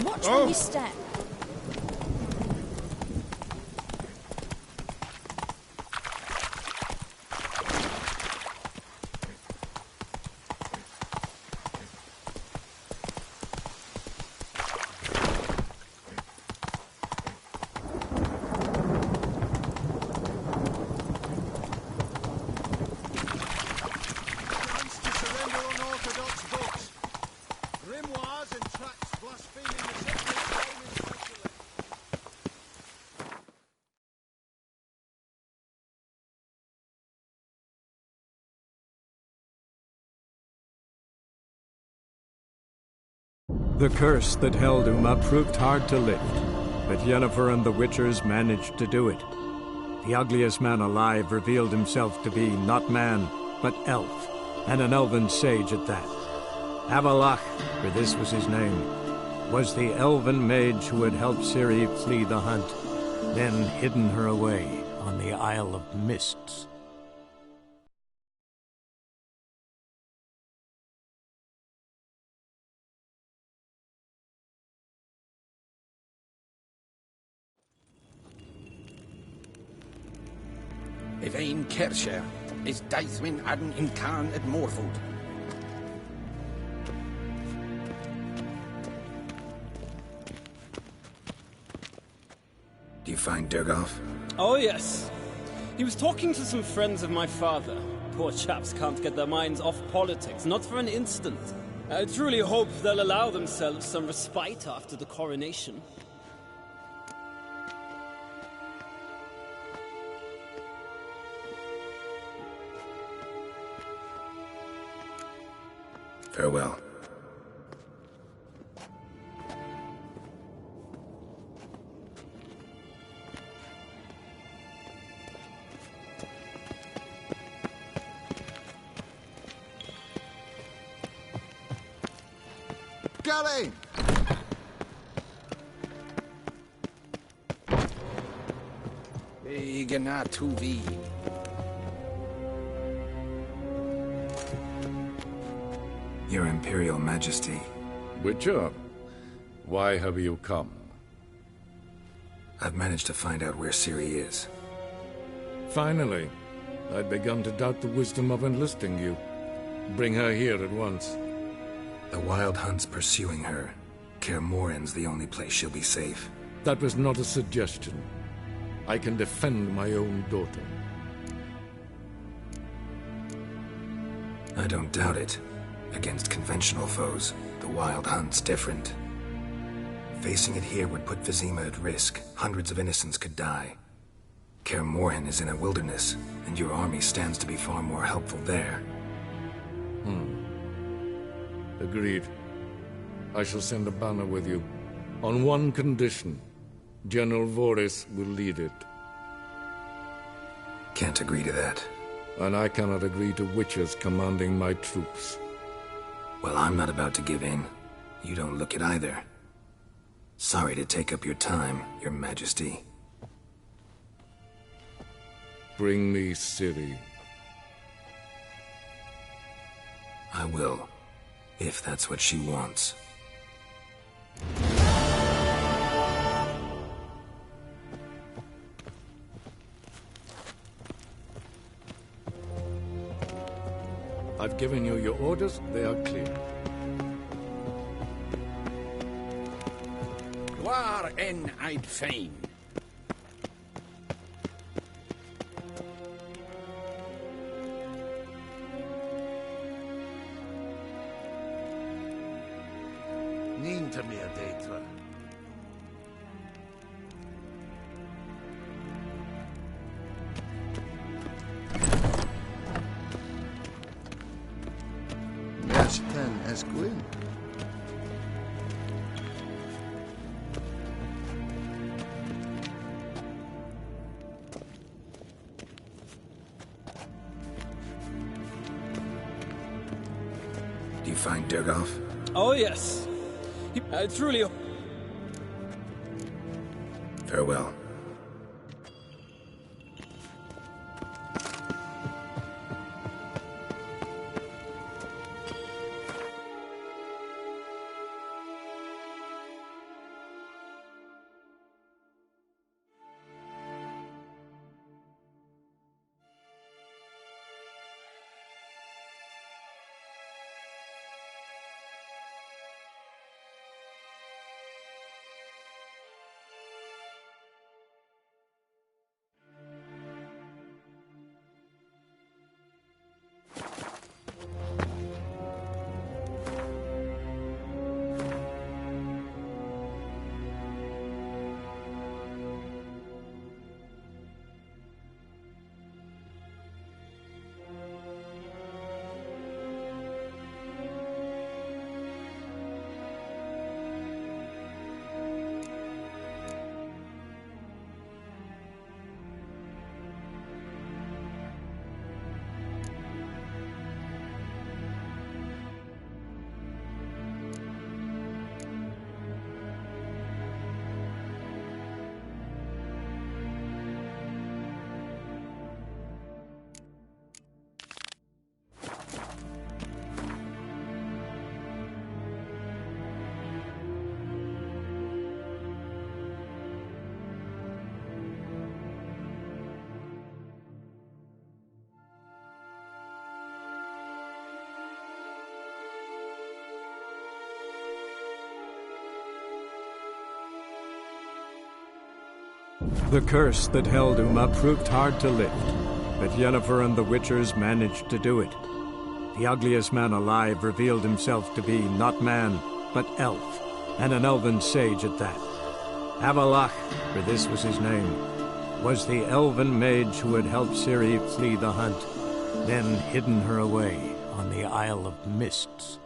Watch where you step. The curse that held Uma proved hard to lift, but Yennefer and the Witchers managed to do it. The ugliest man alive revealed himself to be not man, but elf, and an elven sage at that. Avalach, for this was his name, was the elven mage who had helped Ciri flee the hunt, then hidden her away on the Isle of Mists. Yvain Kershire is Daithwin Adden in Khan at Morfold. Do you find Durgoff? Oh, yes. He was talking to some friends of my father. Poor chaps can't get their minds off politics, not for an instant. I truly hope they'll allow themselves some respite after the coronation. Farewell. Gally! Igana 2V. Your Imperial Majesty. Witcher, why have you come? I've managed to find out where Ciri is. Finally. I'd begun to doubt the wisdom of enlisting you. Bring her here at once. The Wild Hunt's pursuing her. Kaer Morhen's the only place she'll be safe. That was not a suggestion. I can defend my own daughter. I don't doubt it. Against conventional foes, the Wild Hunt's different. Facing it here would put Vizima at risk. Hundreds of innocents could die. Kaer Morhen is in a wilderness, and your army stands to be far more helpful there. Agreed. I shall send a banner with you. On one condition. General Voris will lead it. Can't agree to that. And I cannot agree to Witchers commanding my troops. Well, I'm not about to give in. You don't look it either. Sorry to take up your time, Your Majesty. Bring me Ciri. I will, if that's what she wants. I've given you your orders, they are clear. War en I'd fain. Niet meer deetwe. Yes, ten Esquin. Do you find Durgoff? Oh, yes. Truly. Farewell. The curse that held Uma proved hard to lift, but Yennefer and the Witchers managed to do it. The ugliest man alive revealed himself to be not man, but elf, and an elven sage at that. Avalach, for this was his name, was the elven mage who had helped Ciri flee the hunt, then hidden her away on the Isle of Mists.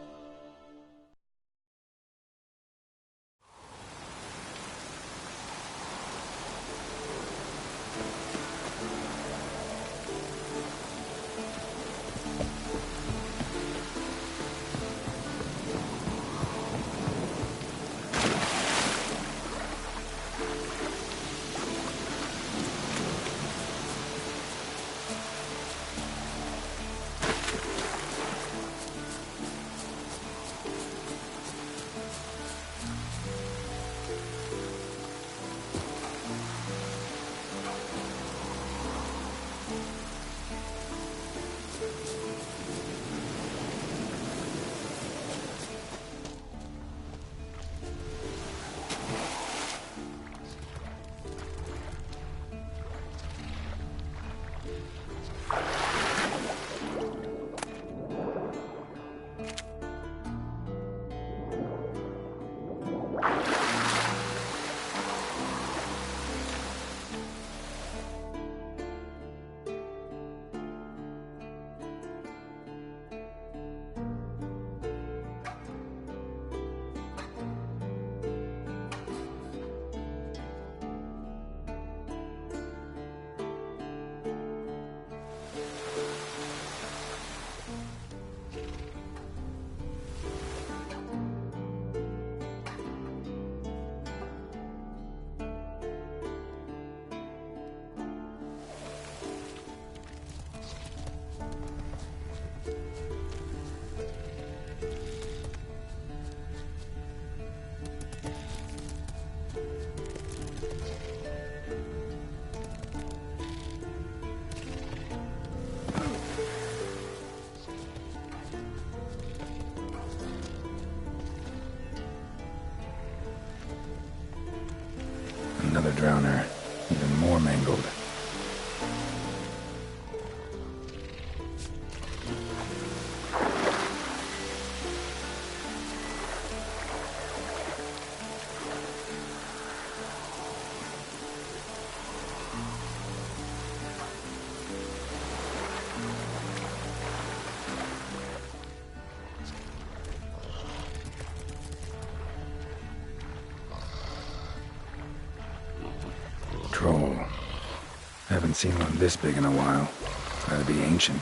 Haven't seen one this big in a while. Gotta be ancient.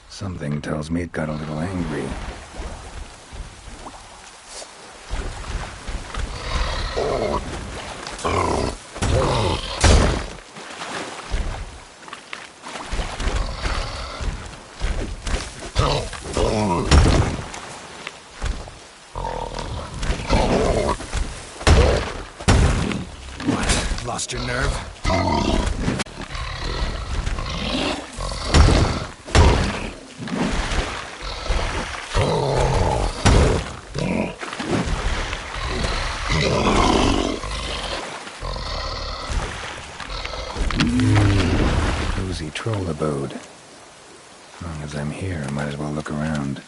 Something tells me it got a little angry. What? Lost your nerve? Cozy troll abode. As long as I'm here, I might as well look around.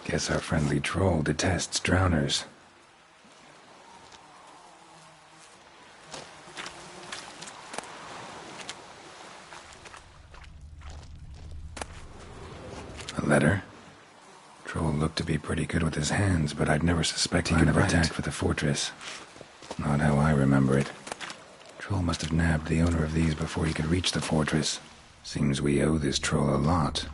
Guess our friendly troll detests drowners. A letter? Troll looked to be pretty good with his hands, but I'd never suspect he could have attacked for the fortress. Not how I remember it. Troll must have nabbed the owner of these before he could reach the fortress. Seems we owe this troll a lot.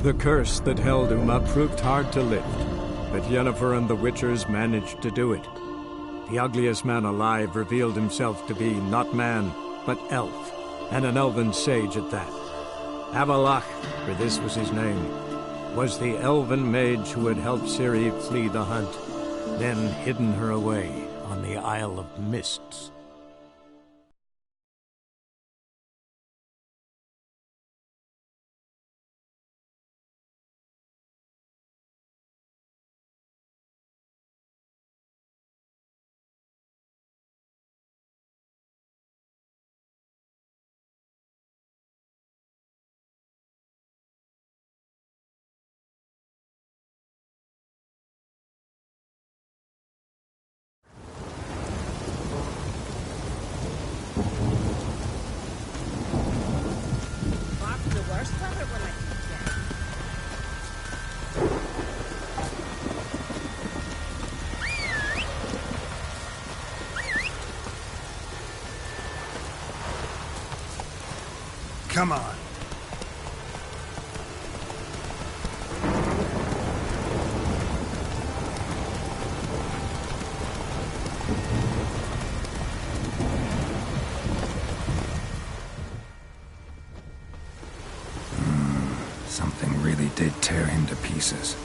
The curse that held Uma proved hard to lift, but Yennefer and the Witchers managed to do it. The ugliest man alive revealed himself to be not man, but elf, and an elven sage at that. Avalach, for this was his name, was the elven mage who had helped Ciri flee the hunt, then hidden her away on the Isle of Mists. Come on. Something really did tear him to pieces.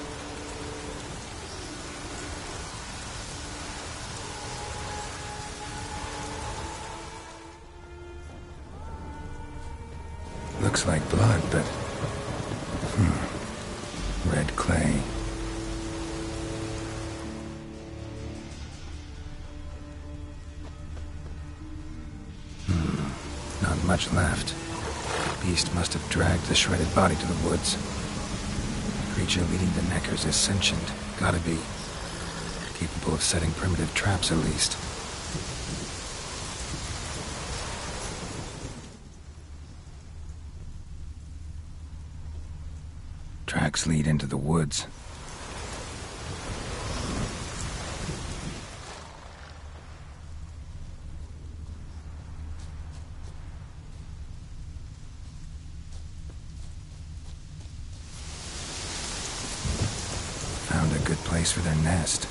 Looks like blood, but... red clay. Not much left. The beast must have dragged the shredded body to the woods. The creature leading the Neckers is sentient. Gotta be. Capable of setting primitive traps, at least. Tracks lead into the woods. Found a good place for their nest.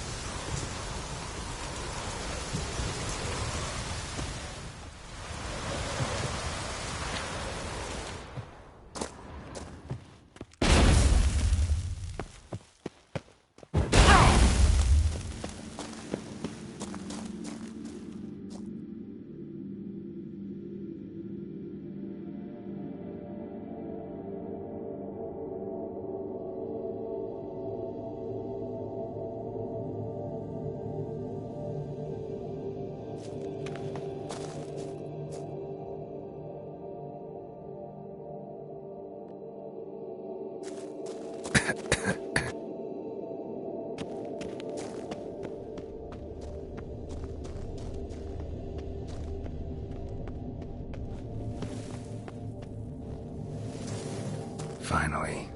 Finally,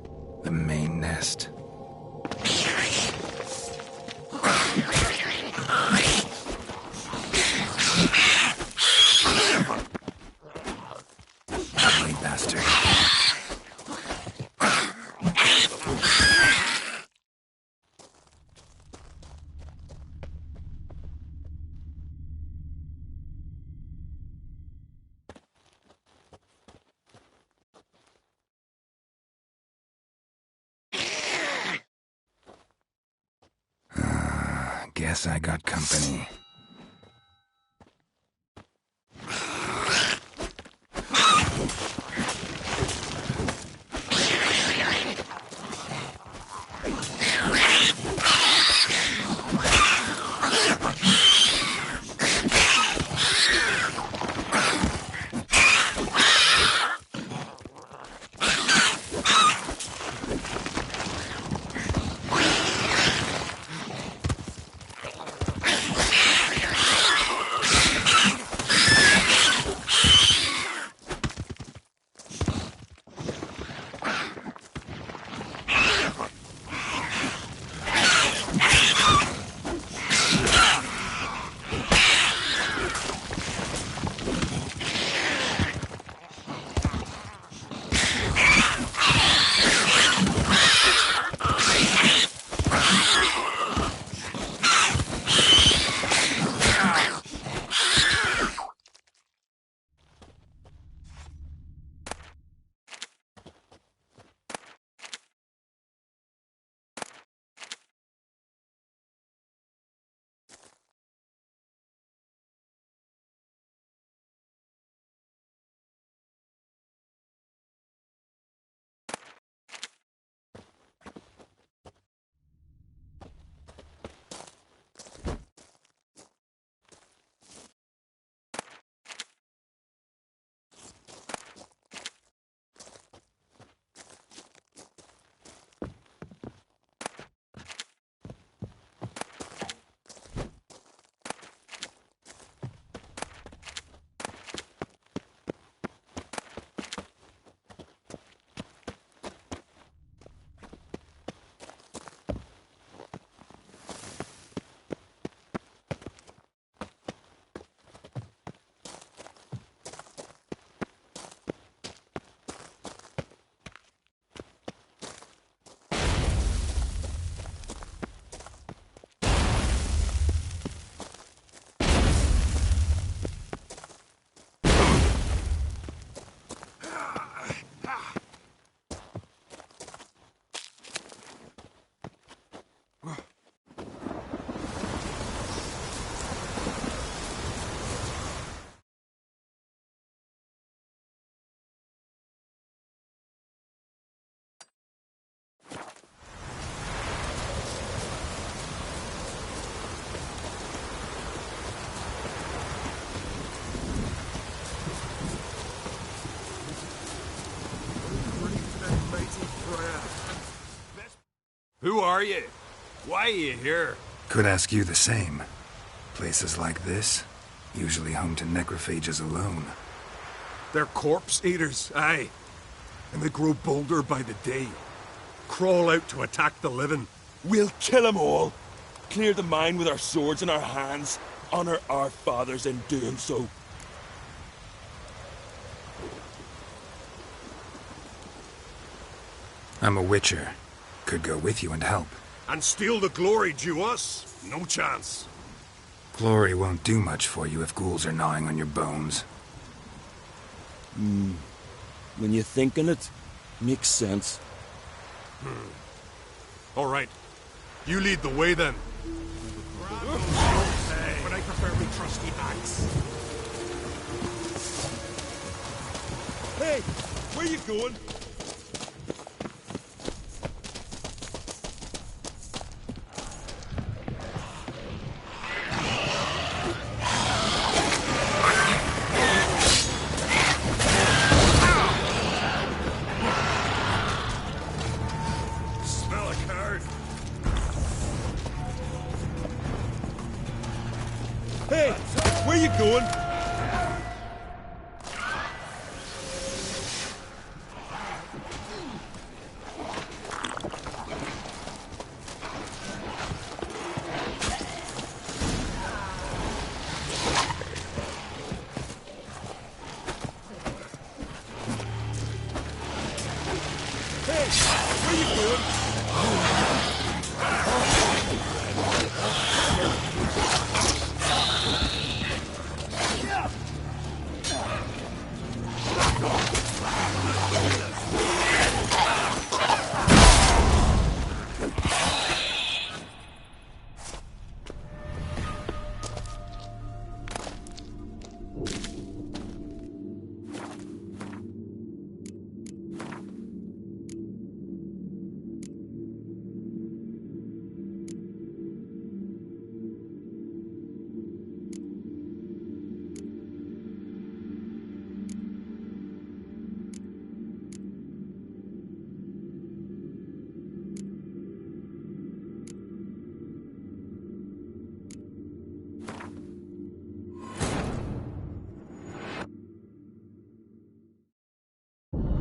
the main nest. Ugly bastard. Guess I got company. Who are you? Why are you here? Could ask you the same. Places like this, usually home to necrophages alone. They're corpse eaters, aye. And they grow bolder by the day. Crawl out to attack the living. We'll kill them all. Clear the mine with our swords in our hands. Honor our fathers in doing so. I'm a witcher. Could go with you and help. And steal the glory due us? No chance. Glory won't do much for you if ghouls are gnawing on your bones. When you're thinking it, makes sense. All right. You lead the way then. But I prefer me trusty axe. Hey, where you going? Hey, where you going?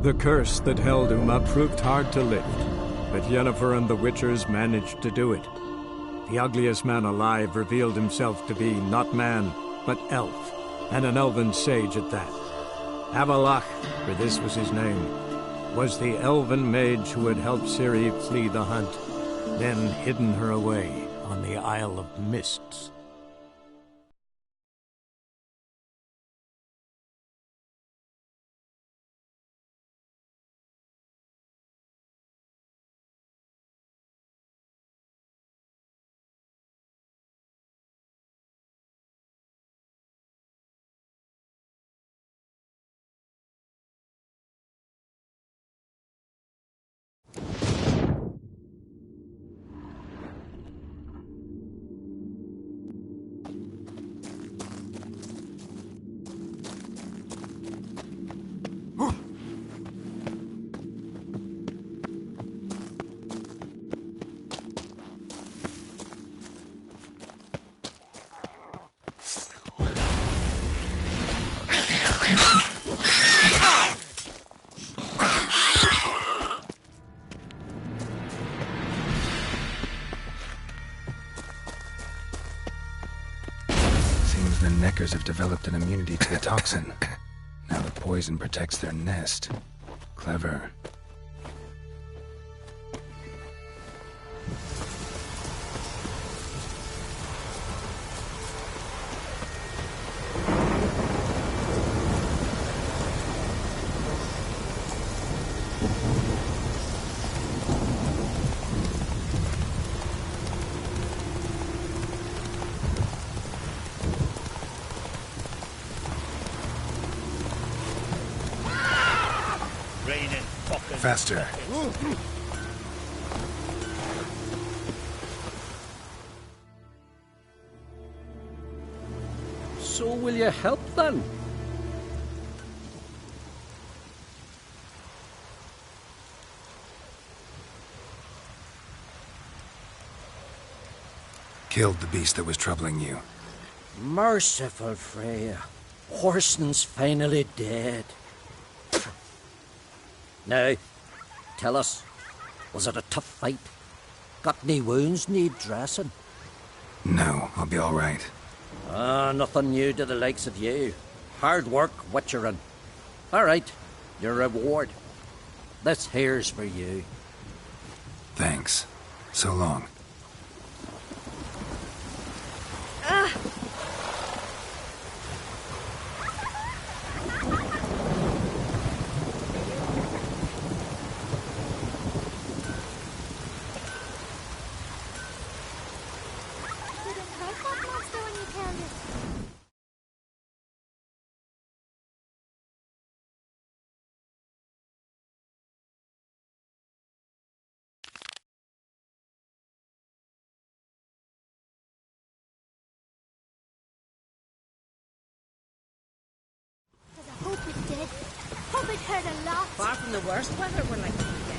The curse that held Uma proved hard to lift, but Yennefer and the Witchers managed to do it. The ugliest man alive revealed himself to be not man, but elf, and an elven sage at that. Avalach, for this was his name, was the elven mage who had helped Ciri flee the hunt, then hidden her away on the Isle of Mists. The Neckers have developed an immunity to the toxin. Now the poison protects their nest. Clever. Faster. So will you help then? killed the beast that was troubling you. Merciful Freya. Horson's finally dead. Now, tell us, was it a tough fight? Got any wounds need dressing? No, I'll be all right. Nothing new to the likes of you. Hard work, witcherin'. All right, your reward. This here's for you. Thanks. So long. Far from the worst weather we're likely to get.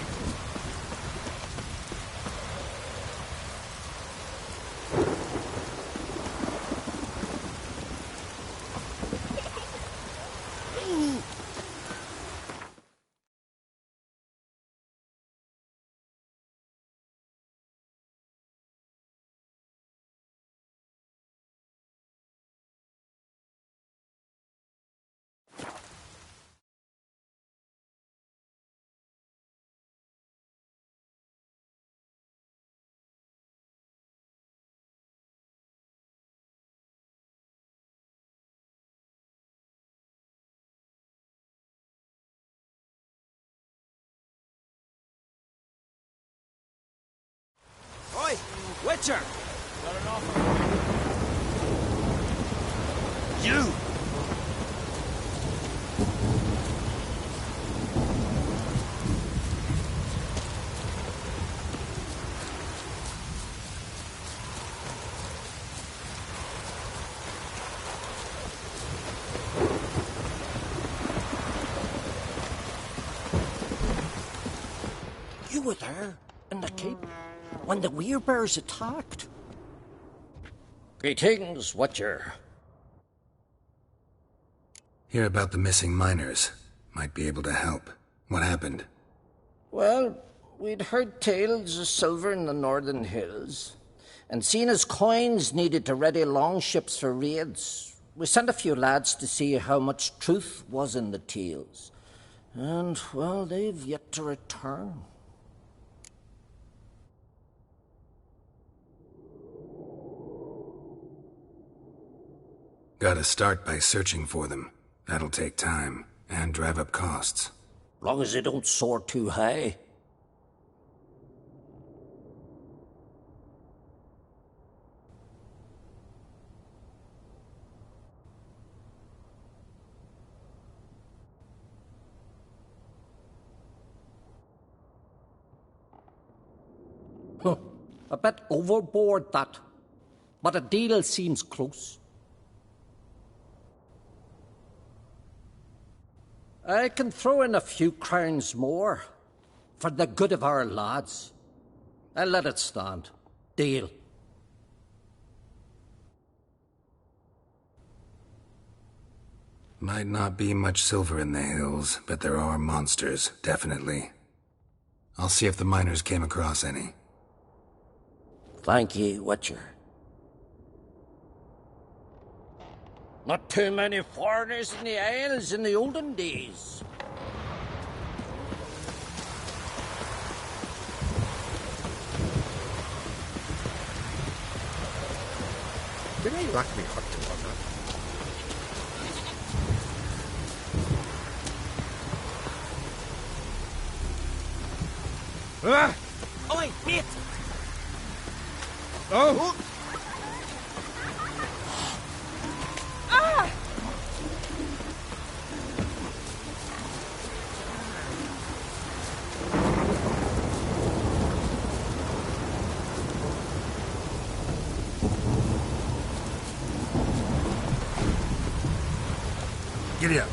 Oi, Witcher! You! You were there, in the keep, when the werebears attacked. Greetings, Witcher. Hear about the missing miners. Might be able to help. What happened? Well, we'd heard tales of silver in the northern hills, and seen as coins needed to ready longships for raids, we sent a few lads to see how much truth was in the tales. And, well, they've yet to return. Gotta start by searching for them. That'll take time, and drive up costs. Long as they don't soar too high. A bit overboard, that. But a deal seems close. I can throw in a few crowns more, for the good of our lads. I'll let it stand. Deal. Might not be much silver in the hills, but there are monsters, definitely. I'll see if the miners came across any. Thank ye, Witcher. Not too many foreigners in the Isles in the olden days. Did I lack me hot to on that? Oi, mate! Oh! Ah! Giddy up.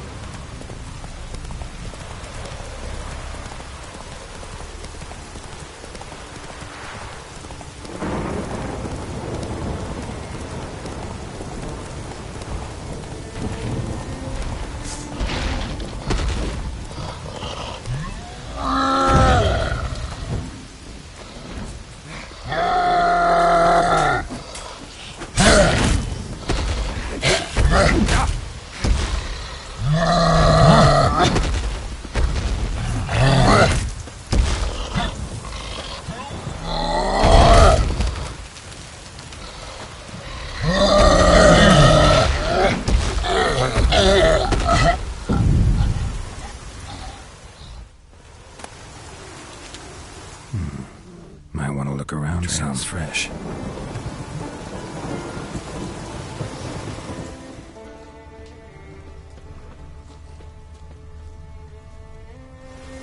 tongue sounds fresh.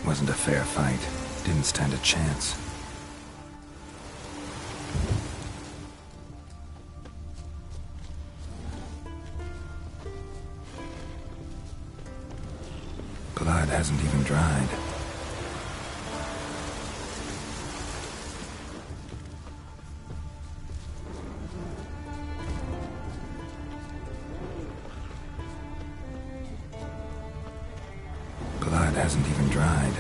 Wasn't a fair fight. Didn't stand a chance. Blood hasn't even dried. Blood hasn't even dried.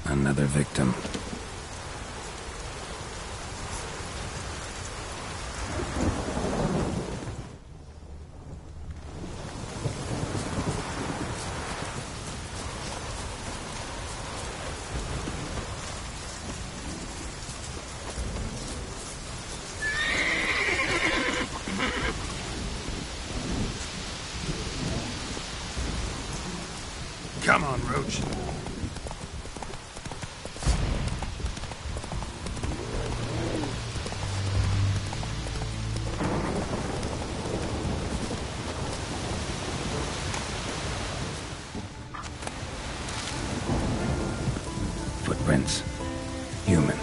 Another victim. Come on, Roach. Footprints. Human.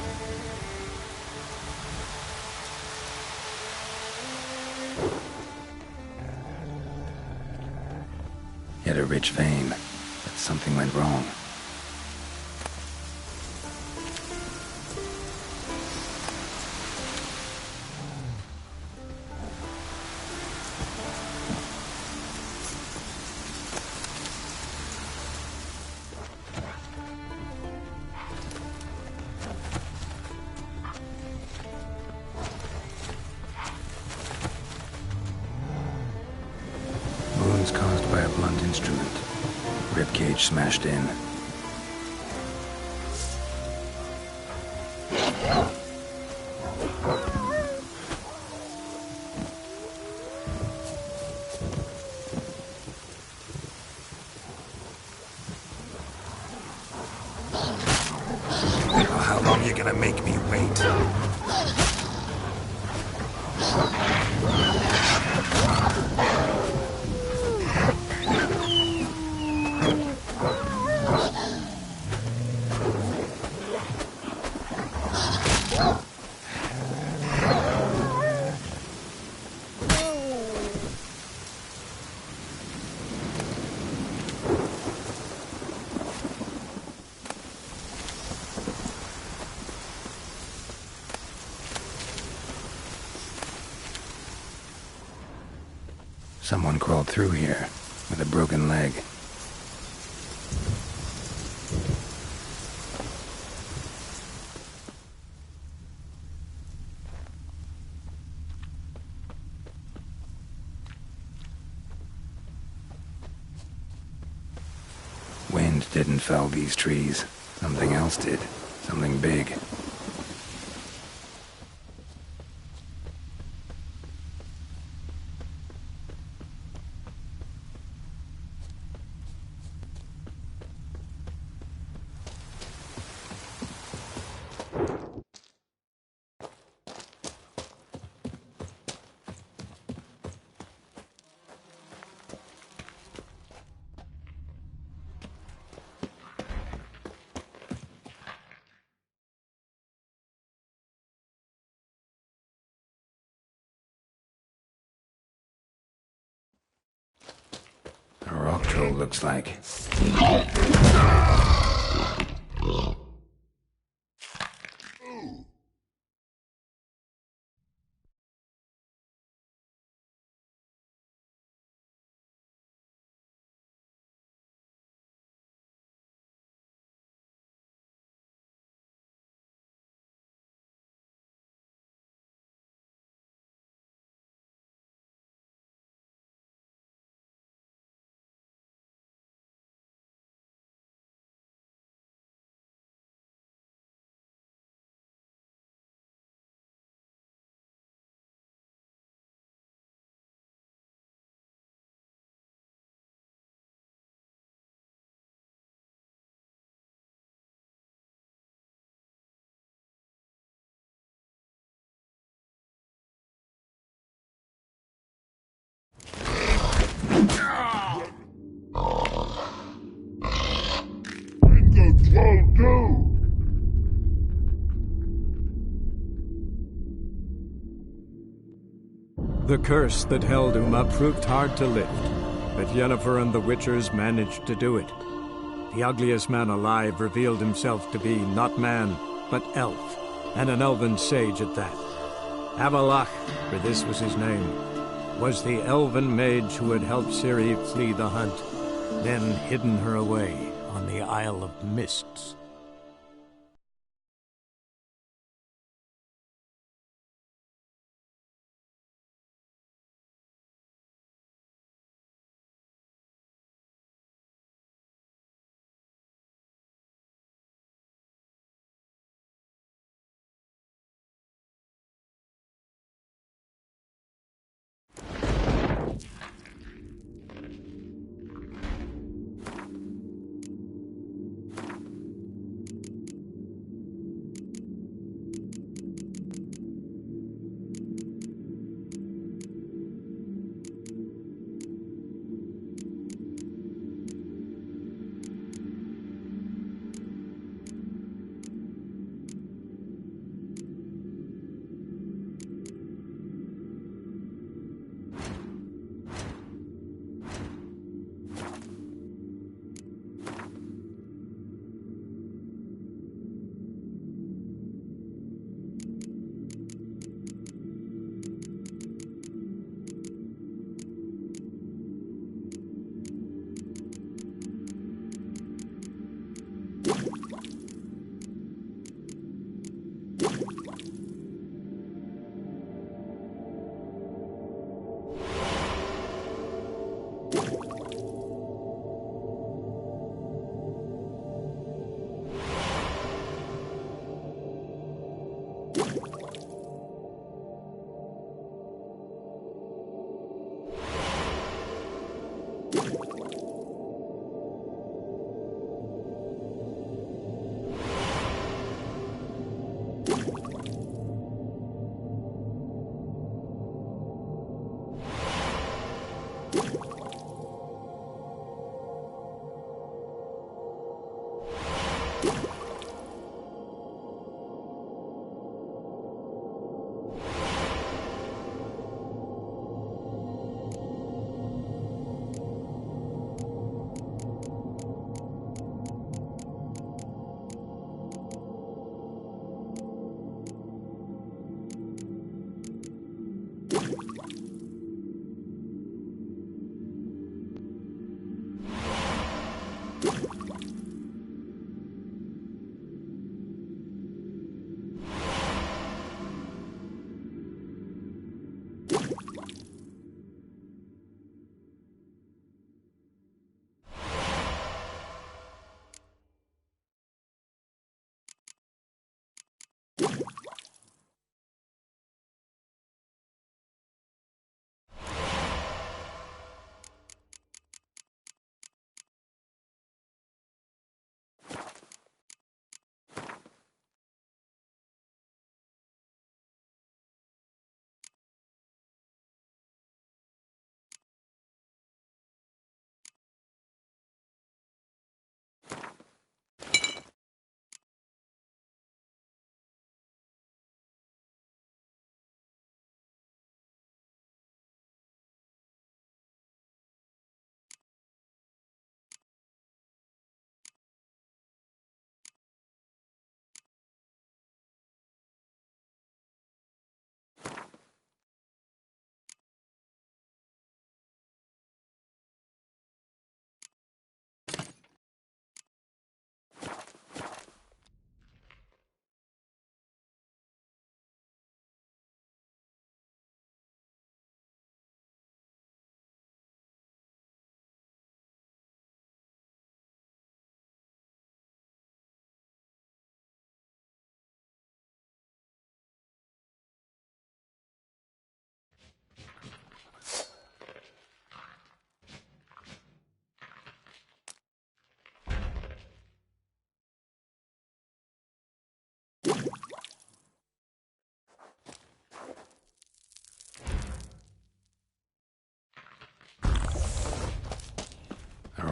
He had a rich vein, but something went wrong. Wounds caused by a blunt instrument. Ribcage smashed in. Oh, how long are you gonna make me wait? Someone crawled through here with a broken leg. Wind didn't fell these trees. Something else did. Something big. A rock troll looks like. The curse that held Uma proved hard to lift, but Yennefer and the Witchers managed to do it. The ugliest man alive revealed himself to be not man, but elf, and an elven sage at that. Avalach, for this was his name, was the elven mage who had helped Ciri flee the hunt, then hidden her away on the Isle of Mists.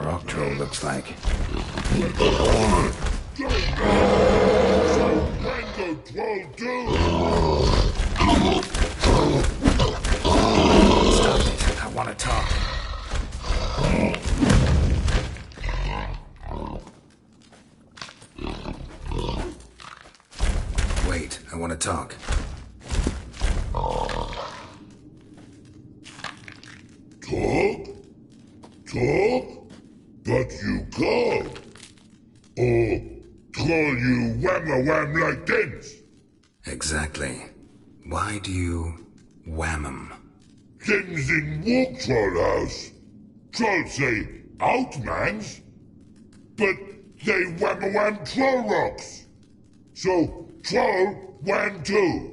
rock troll looks like. Wait, I want to talk. Talk? Talk? But you can't. Or call you wham-a-wham like this. Exactly. Why do you wham 'em? Things in walk troll house. Trolls say outmans, but they wham-a-wham troll rocks. So troll wham too.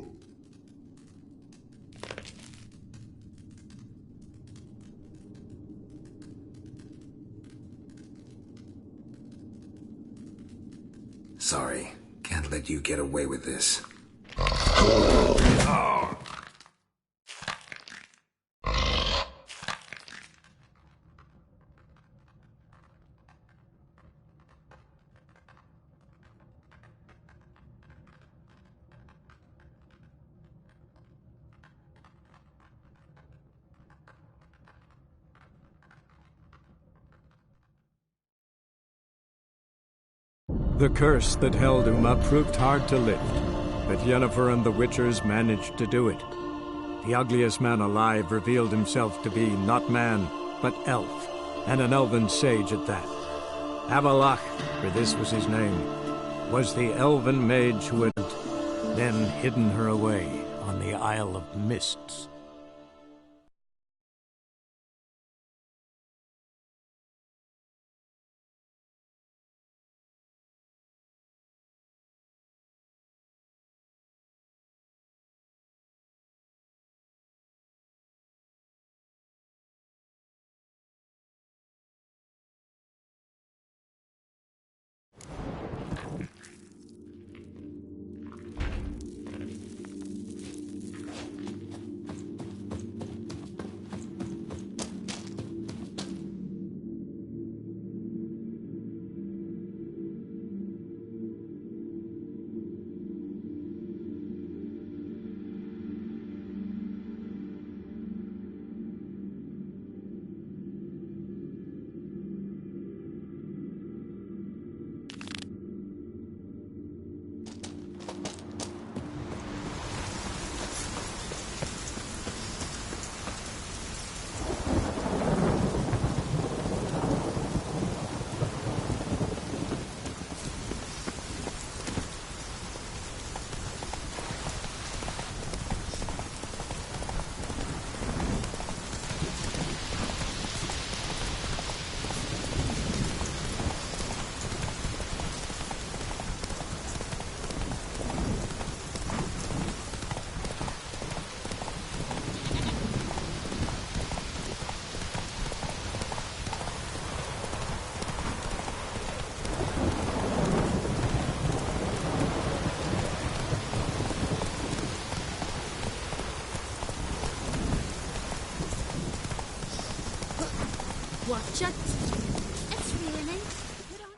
Sorry, can't let you get away with this. The curse that held Uma proved hard to lift, but Yennefer and the Witchers managed to do it. The ugliest man alive revealed himself to be not man, but elf, and an elven sage at that. Avalach, for this was his name, was the elven mage who had then hidden her away on the Isle of Mists. Watch it. It's raining. Put on.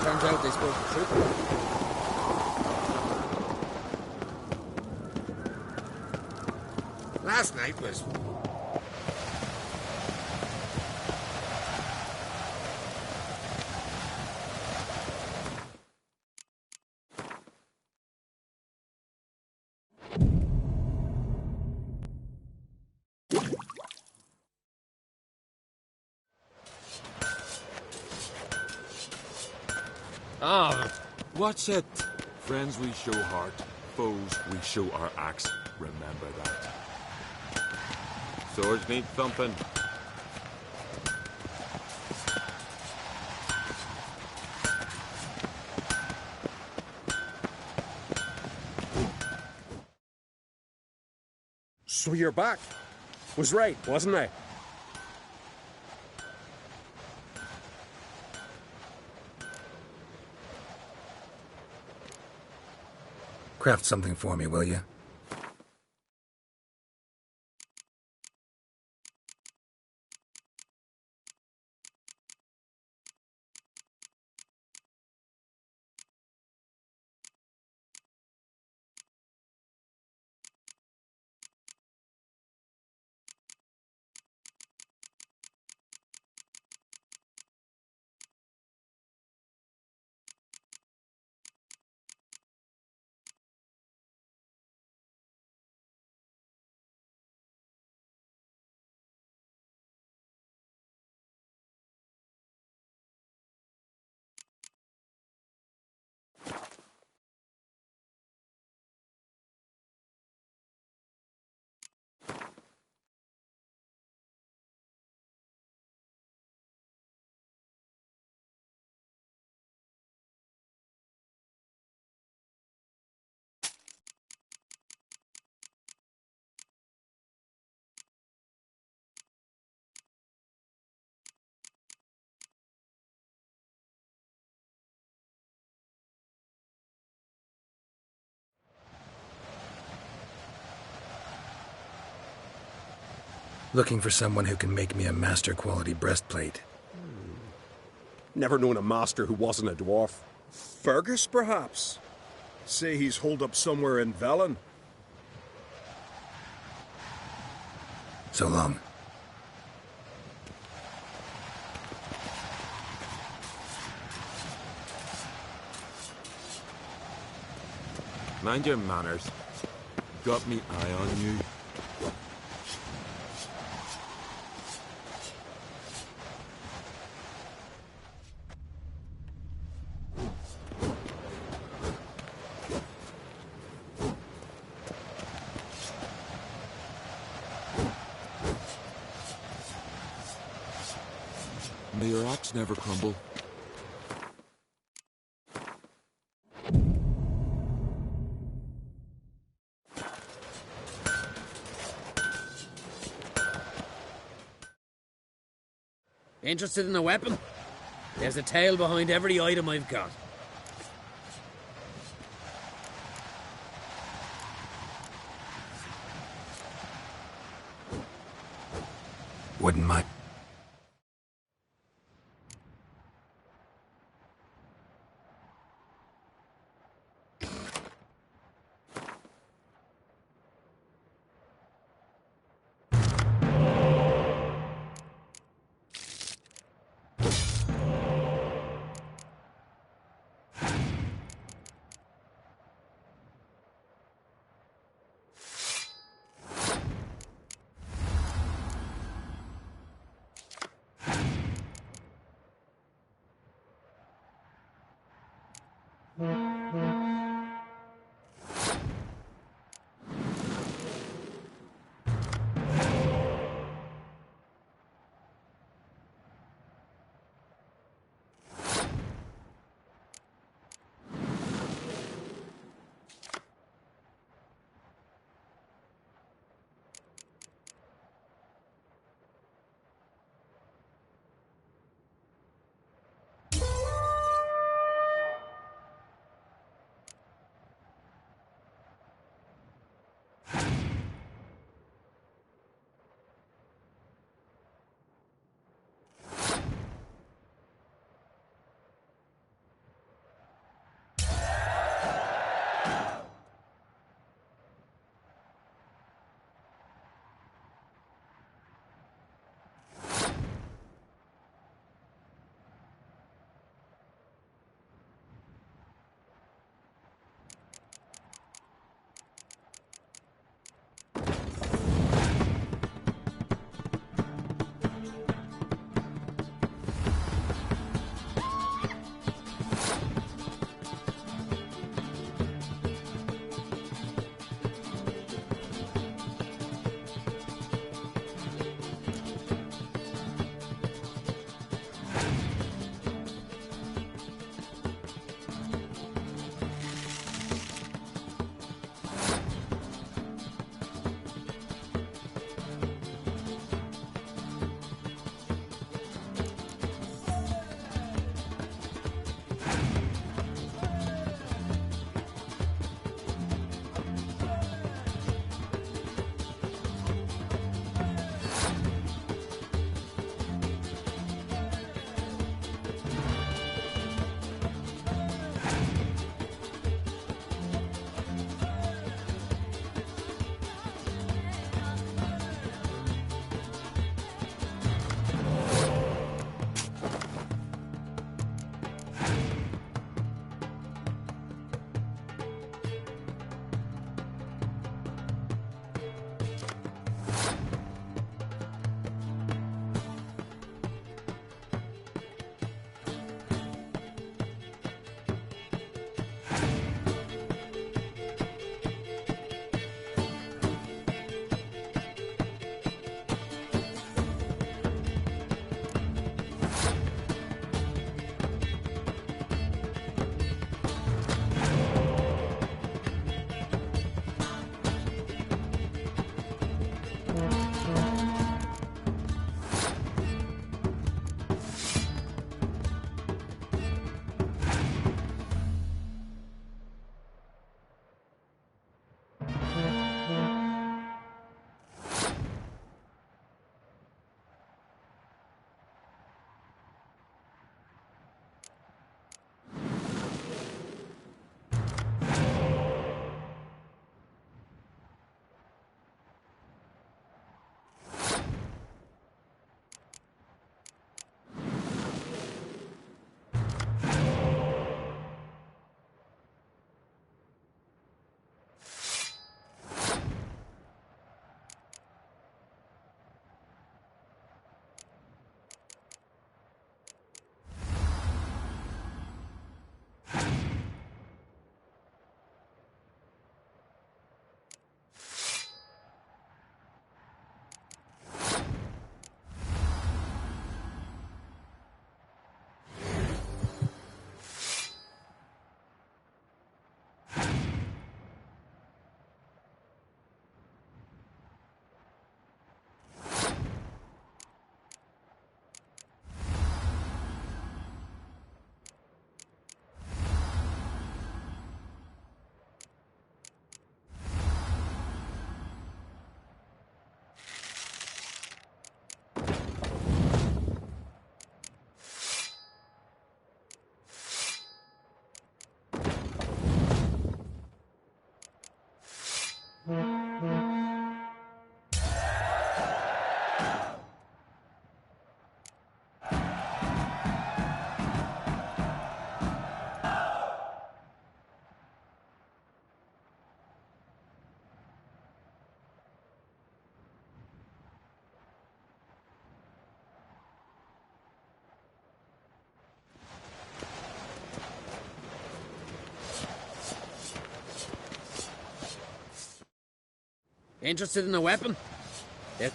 Turns out they spoke the truth. Last night was... What's it? Friends we show heart, foes we show our axe. Remember that. Swords need thumping. So you're back. Was right, wasn't I? Craft something for me, will you? Looking for someone who can make me a master-quality breastplate. Never known a master who wasn't a dwarf. Fergus, perhaps? Say he's holed up somewhere in Velen. So long. Mind your manners. Got me eye on you. May your axe never crumble. Interested in a weapon? There's a tale behind every item I've got. Wouldn't mind. Interested in a weapon? Yeah.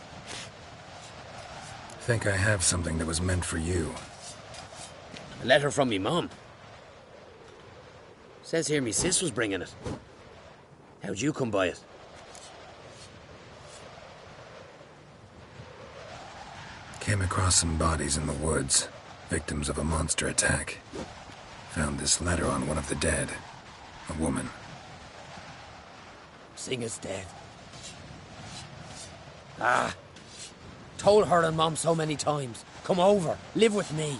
Think I have something that was meant for you. A letter from me mum. Says here me sis was bringing it. How'd you come by it? Came across some bodies in the woods, victims of a monster attack. Found this letter on one of the dead. A woman. Singer's dead. Ah. Told her and Mom so many times. Come over, live with me.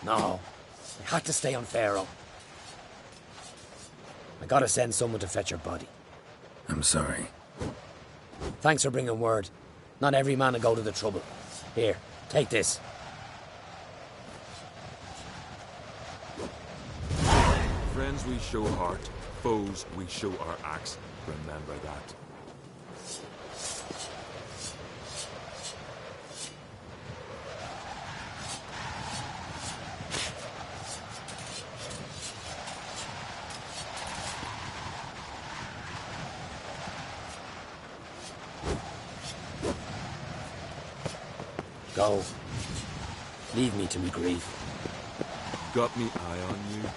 No. I had to stay on Pharaoh. I gotta send someone to fetch her body. I'm sorry. Thanks for bringing word. Not every man will go to the trouble. Here, take this. Friends we show heart, foes we show our axe. Remember that. Go. Leave me to me grief. Got me eye on you.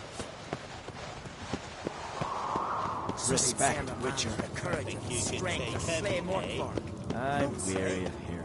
Respect, Witcher. Courage, strength, slay more folk. I'm weary of hearing.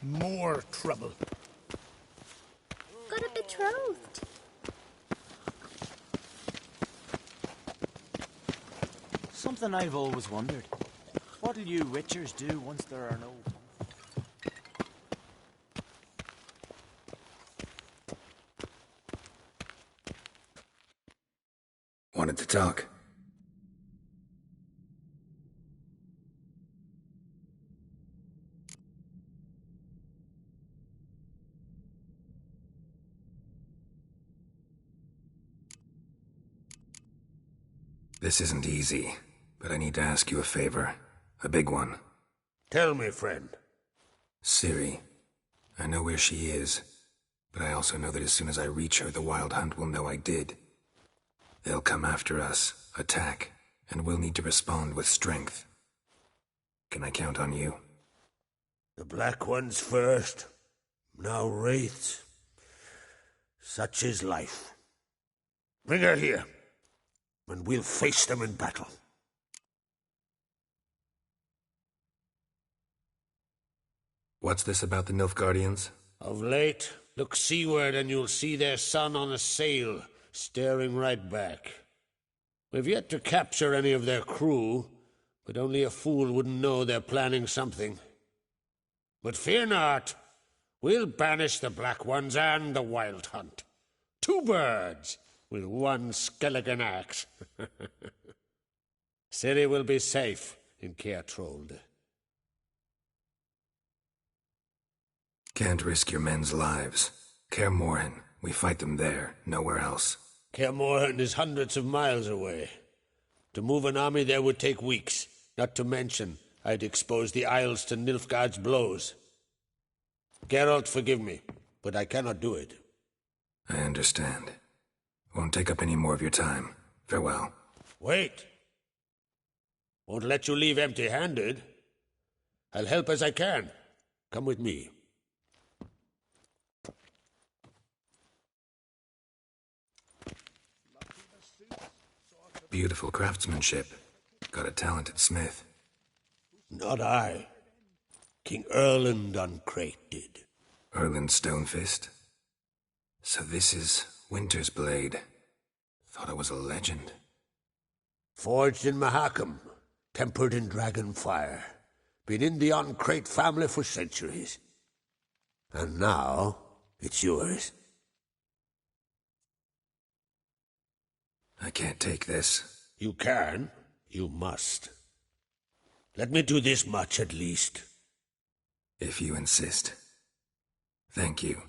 More trouble. Got a betrothed. Something I've always wondered. What'll you witchers do once there are no... Wanted to talk. This isn't easy, but I need to ask you a favor. A big one. Tell me, friend. Ciri. I know where she is, but I also know that as soon as I reach her, the Wild Hunt will know I did. They'll come after us, attack, and we'll need to respond with strength. Can I count on you? The Black Ones first, now wraiths. Such is life. Bring her here, and we'll face them in battle. What's this about the Nilfgaardians? Of late, look seaward and you'll see their sun on a sail, staring right back. We've yet to capture any of their crew, but only a fool wouldn't know they're planning something. But fear not, we'll banish the Black Ones and the Wild Hunt. 2 birds with 1 skeleton axe. Ciri will be safe in Caer Trold. Can't risk your men's lives. Caer Morhen, we fight them there, nowhere else. Caer Morhen is hundreds of miles away. To move an army there would take weeks, not to mention I'd expose the Isles to Nilfgaard's blows. Geralt, forgive me, but I cannot do it. I understand. Won't take up any more of your time. Farewell. Wait. Won't let you leave empty-handed. I'll help as I can. Come with me. Beautiful craftsmanship. Got a talented smith. Not I. King Erland Uncrate did. Erland Stonefist? So this is Winter's blade. Thought it was a legend. Forged in Mahakam, tempered in dragon fire. Been in the Uncrate family for centuries. And now, it's yours. I can't take this. You can. You must. Let me do this much at least. If you insist. Thank you.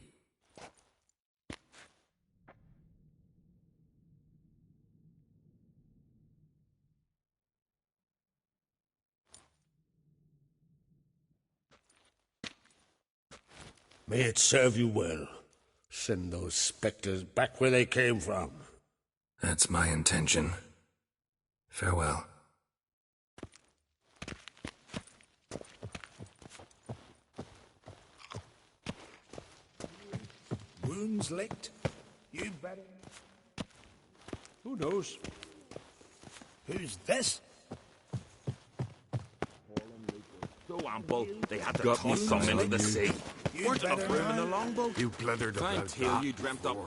May it serve you well. Send those spectres back where they came from. That's my intention. Farewell. Wounds licked? You better... Who knows? Who's this? So ample, they had to toss some into the sea. Weren't enough room in the longboat. You blundered about Thank you, you dreamt up.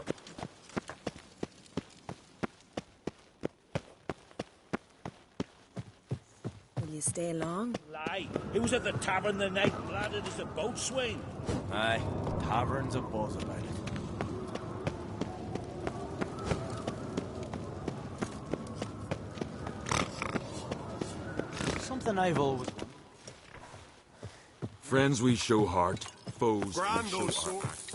Will you stay long? Lie. He was at the tavern the night, bladdered as a boatswain. Aye, taverns a buzz about it. Something I've always... Friends we show heart, foes we Grand show old our sword. act.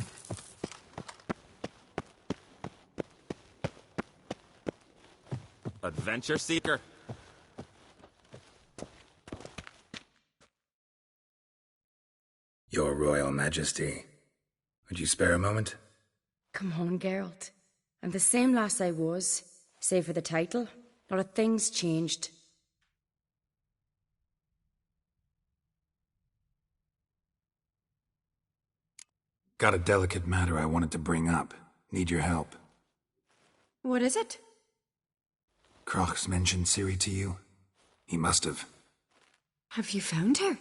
Adventure seeker. Your Royal Majesty. Would you spare a moment? Come on, Geralt. I'm the same lass I was, save for the title. A lot of things changed. Got a delicate matter I wanted to bring up. Need your help. What is it? Kroch's mentioned Ciri to you? He must have. Have you found her?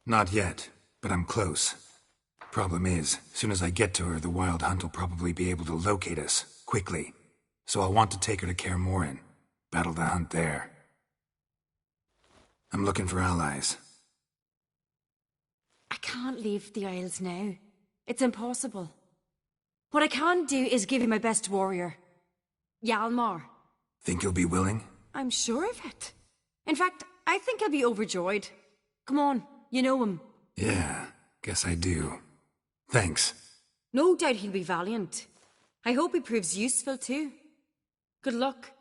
Not yet, but I'm close. Problem is, soon as I get to her, the Wild Hunt will probably be able to locate us, quickly. So I'll want to take her to Kaer Morhen. Battle the hunt there. I'm looking for allies. I can't leave the Isles now. It's impossible. What I can do is give you my best warrior. Hjalmar. Think you'll be willing? I'm sure of it. In fact, I think I'll be overjoyed. Come on, you know him. Yeah, guess I do. Thanks. No doubt he'll be valiant. I hope he proves useful too. Good luck.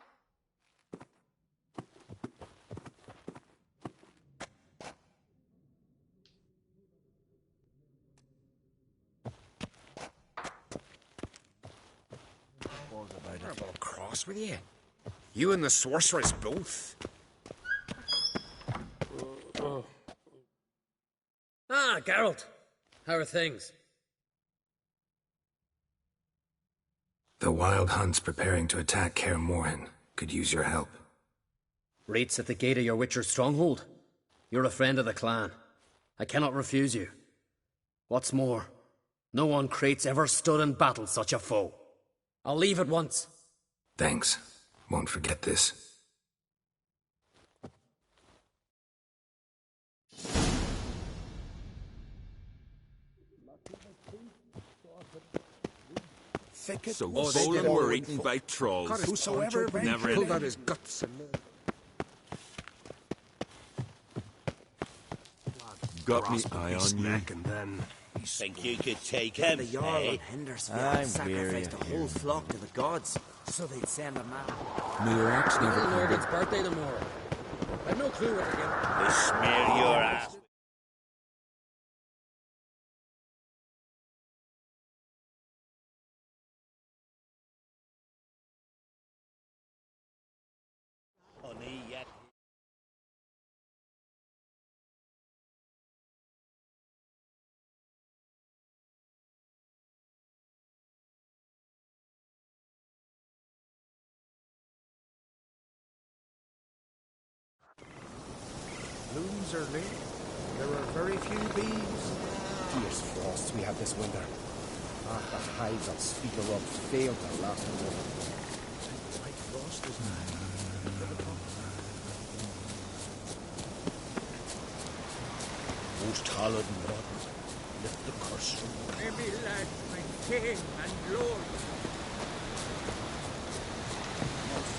Terrible cross with you. You and the sorceress both. Ah, Geralt. How are things? The Wild Hunt's preparing to attack Kaer Morhen. Could use your help. Rates at the gate of your Witcher's stronghold. You're a friend of the clan. I cannot refuse you. What's more, no one Crate's ever stood and battled such a foe. I'll leave at once. Thanks. Won't forget this. So Bolin were eaten by trolls. Whosoever Never pulled ending. out his guts and... Got me eye on you. And then... Think you could take him, The Jarl eh? of Hendersfield I'm sacrificed weary a whole flock to the gods, so they'd send a man. May your axe never Little come Morgan's back. birthday tomorrow. I've no clue what they're doing. They smear your ass. Honey, yet. Blooms are late. There are very few bees. Fierce frosts we had this winter. Half the hives on speaker rubs failed to last the winter. White frost is Most hallowed and rotten. Lift the curse from May me lads my king and lord.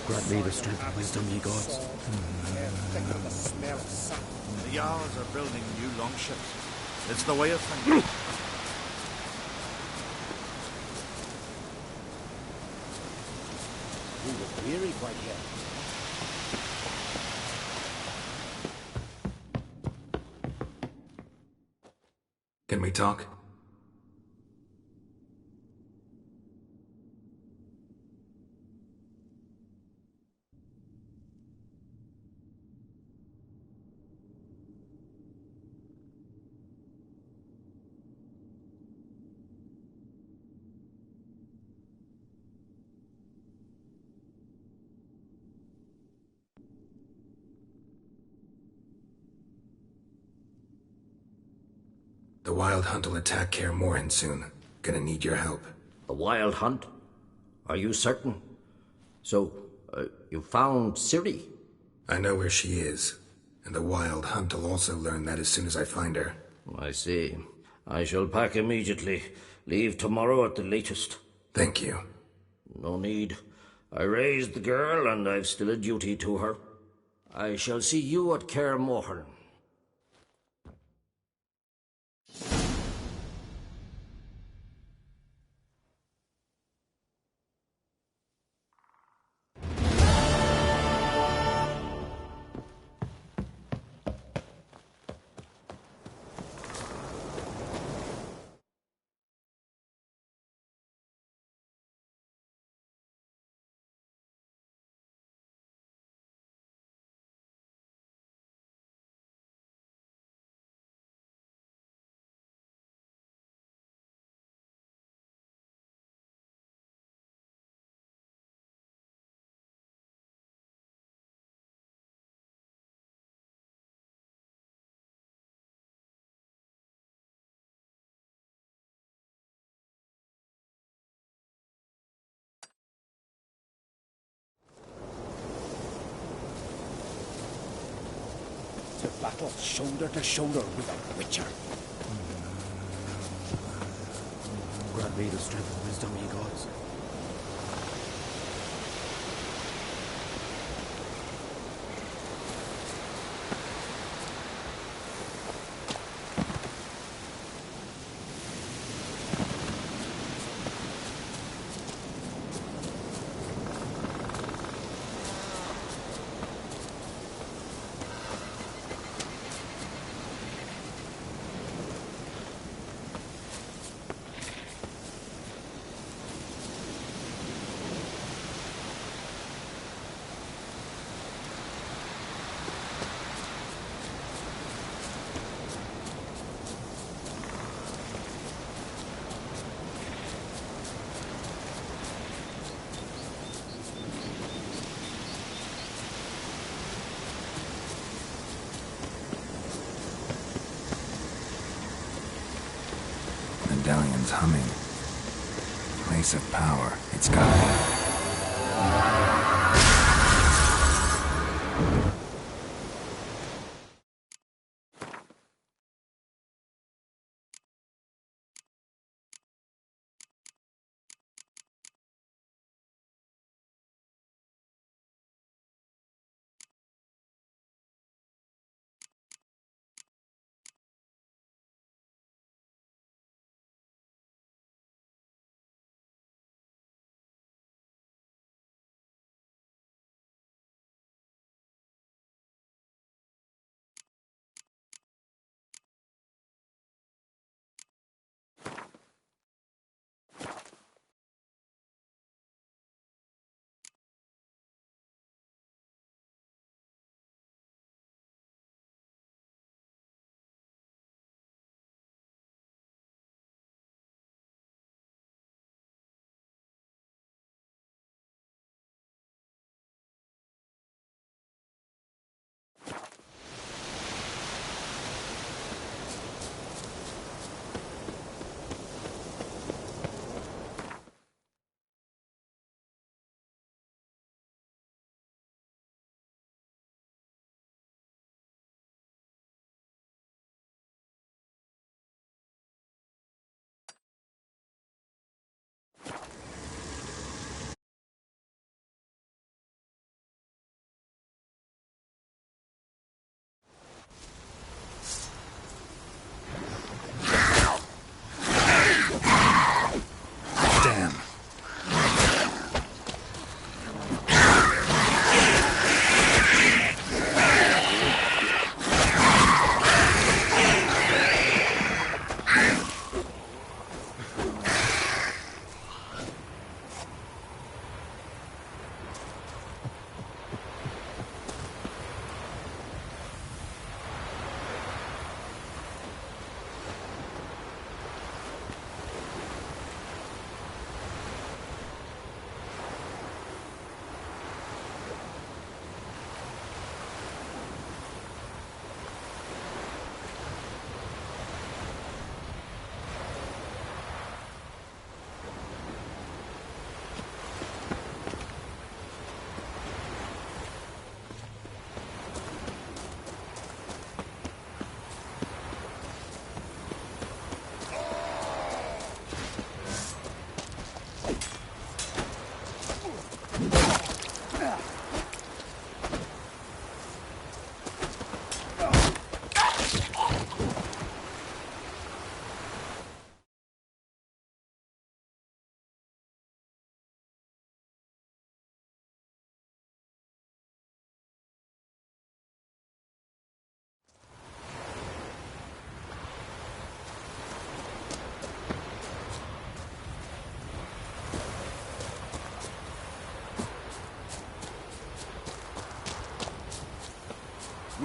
grant me the strength and wisdom, ye gods. The smell of sap. The Jarls are building new longships. It's the way of things. We were weary quite yet. Can we talk? The Wild Hunt will attack Kaer Morhen soon. Gonna need your help. The Wild Hunt? Are you certain? So, you found Ciri? I know where she is, and the Wild Hunt will also learn that as soon as I find her. I see. I shall pack immediately. Leave tomorrow at the latest. Thank you. No need. I raised the girl, and I've still a duty to her. I shall see you at Kaer Morhen. To battle shoulder to shoulder with a witcher. Grant me the strength and wisdom, ye gods. Medallion's humming. Place of power. It's gotta be.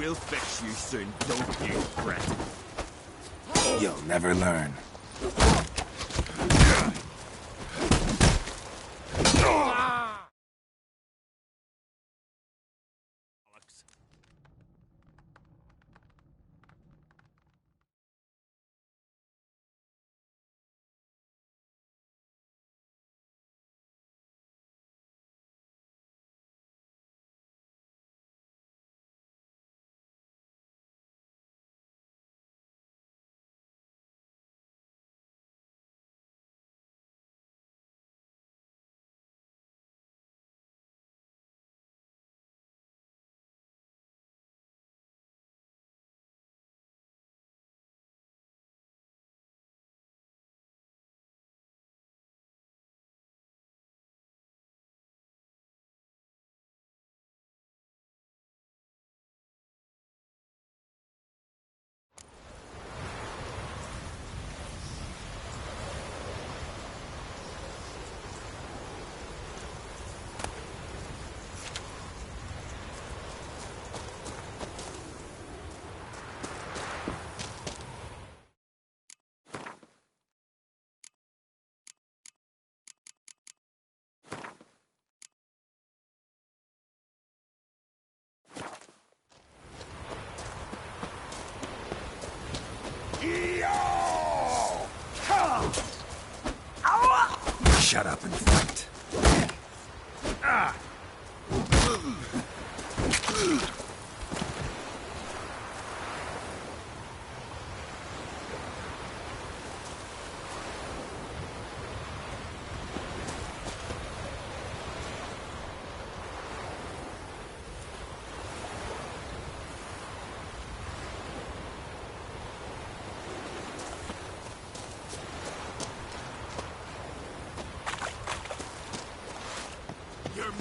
We'll fix you soon, don't you fret. You'll never learn. Shut up and fight.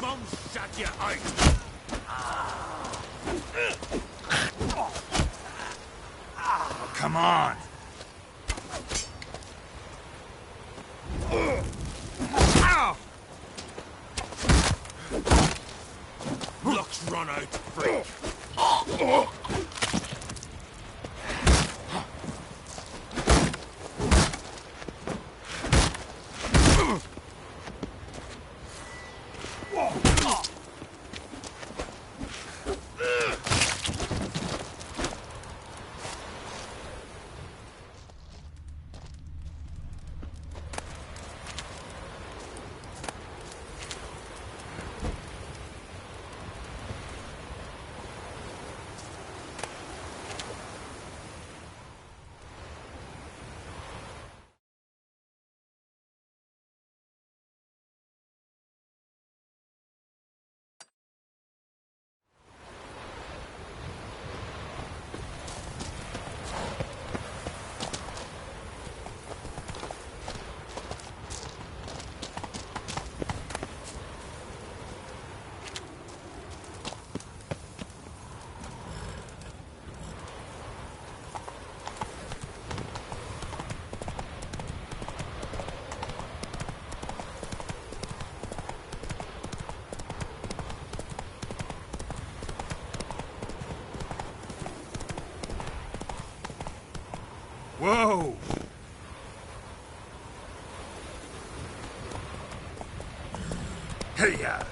Mum shut you out! Oh, come on! Ow! Luck's run out, freak! Whoa! Hey-ya!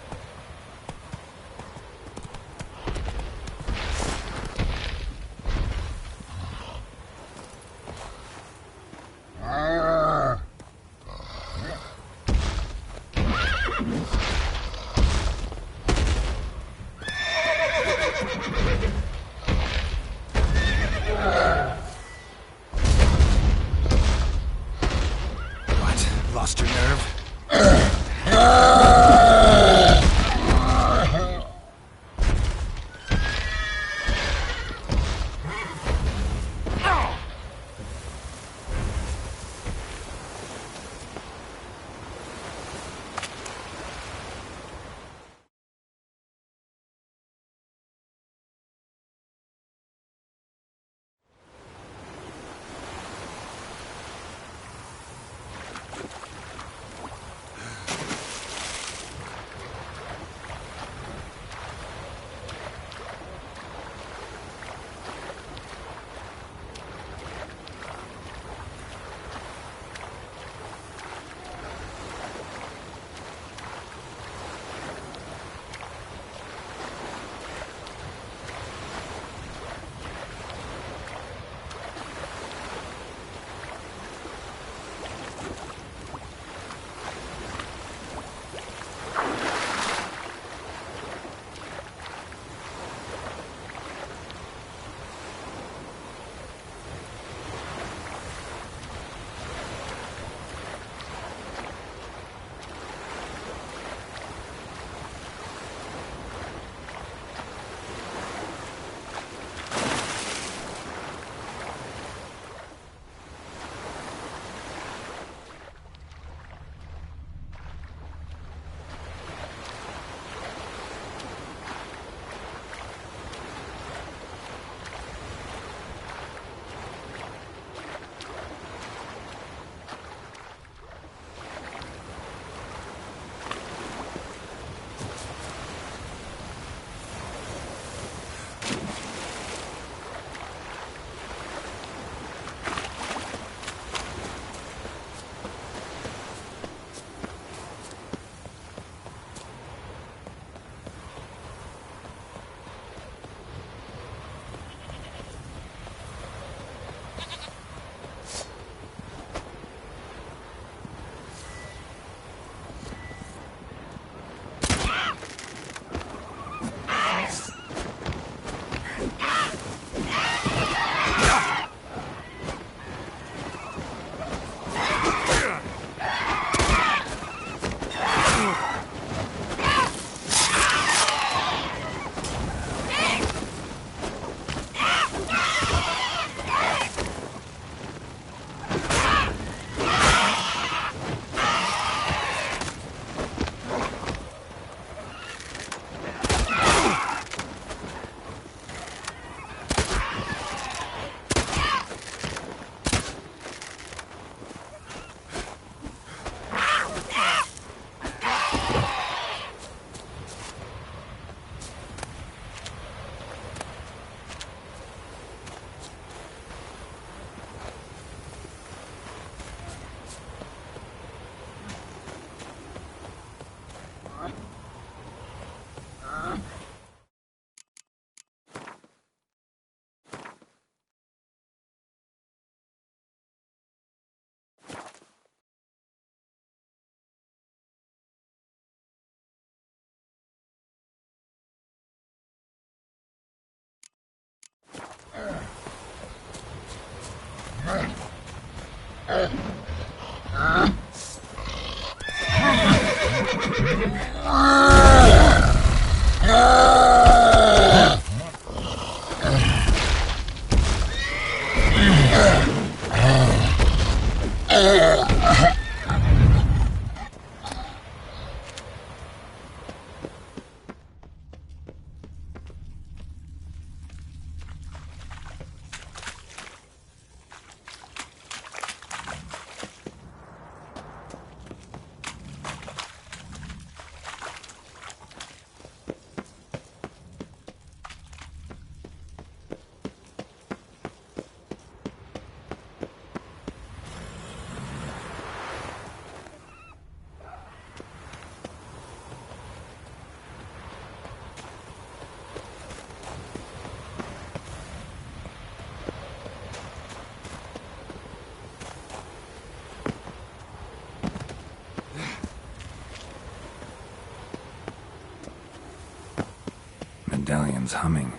Medallion's humming.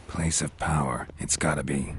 Place of power, it's gotta be.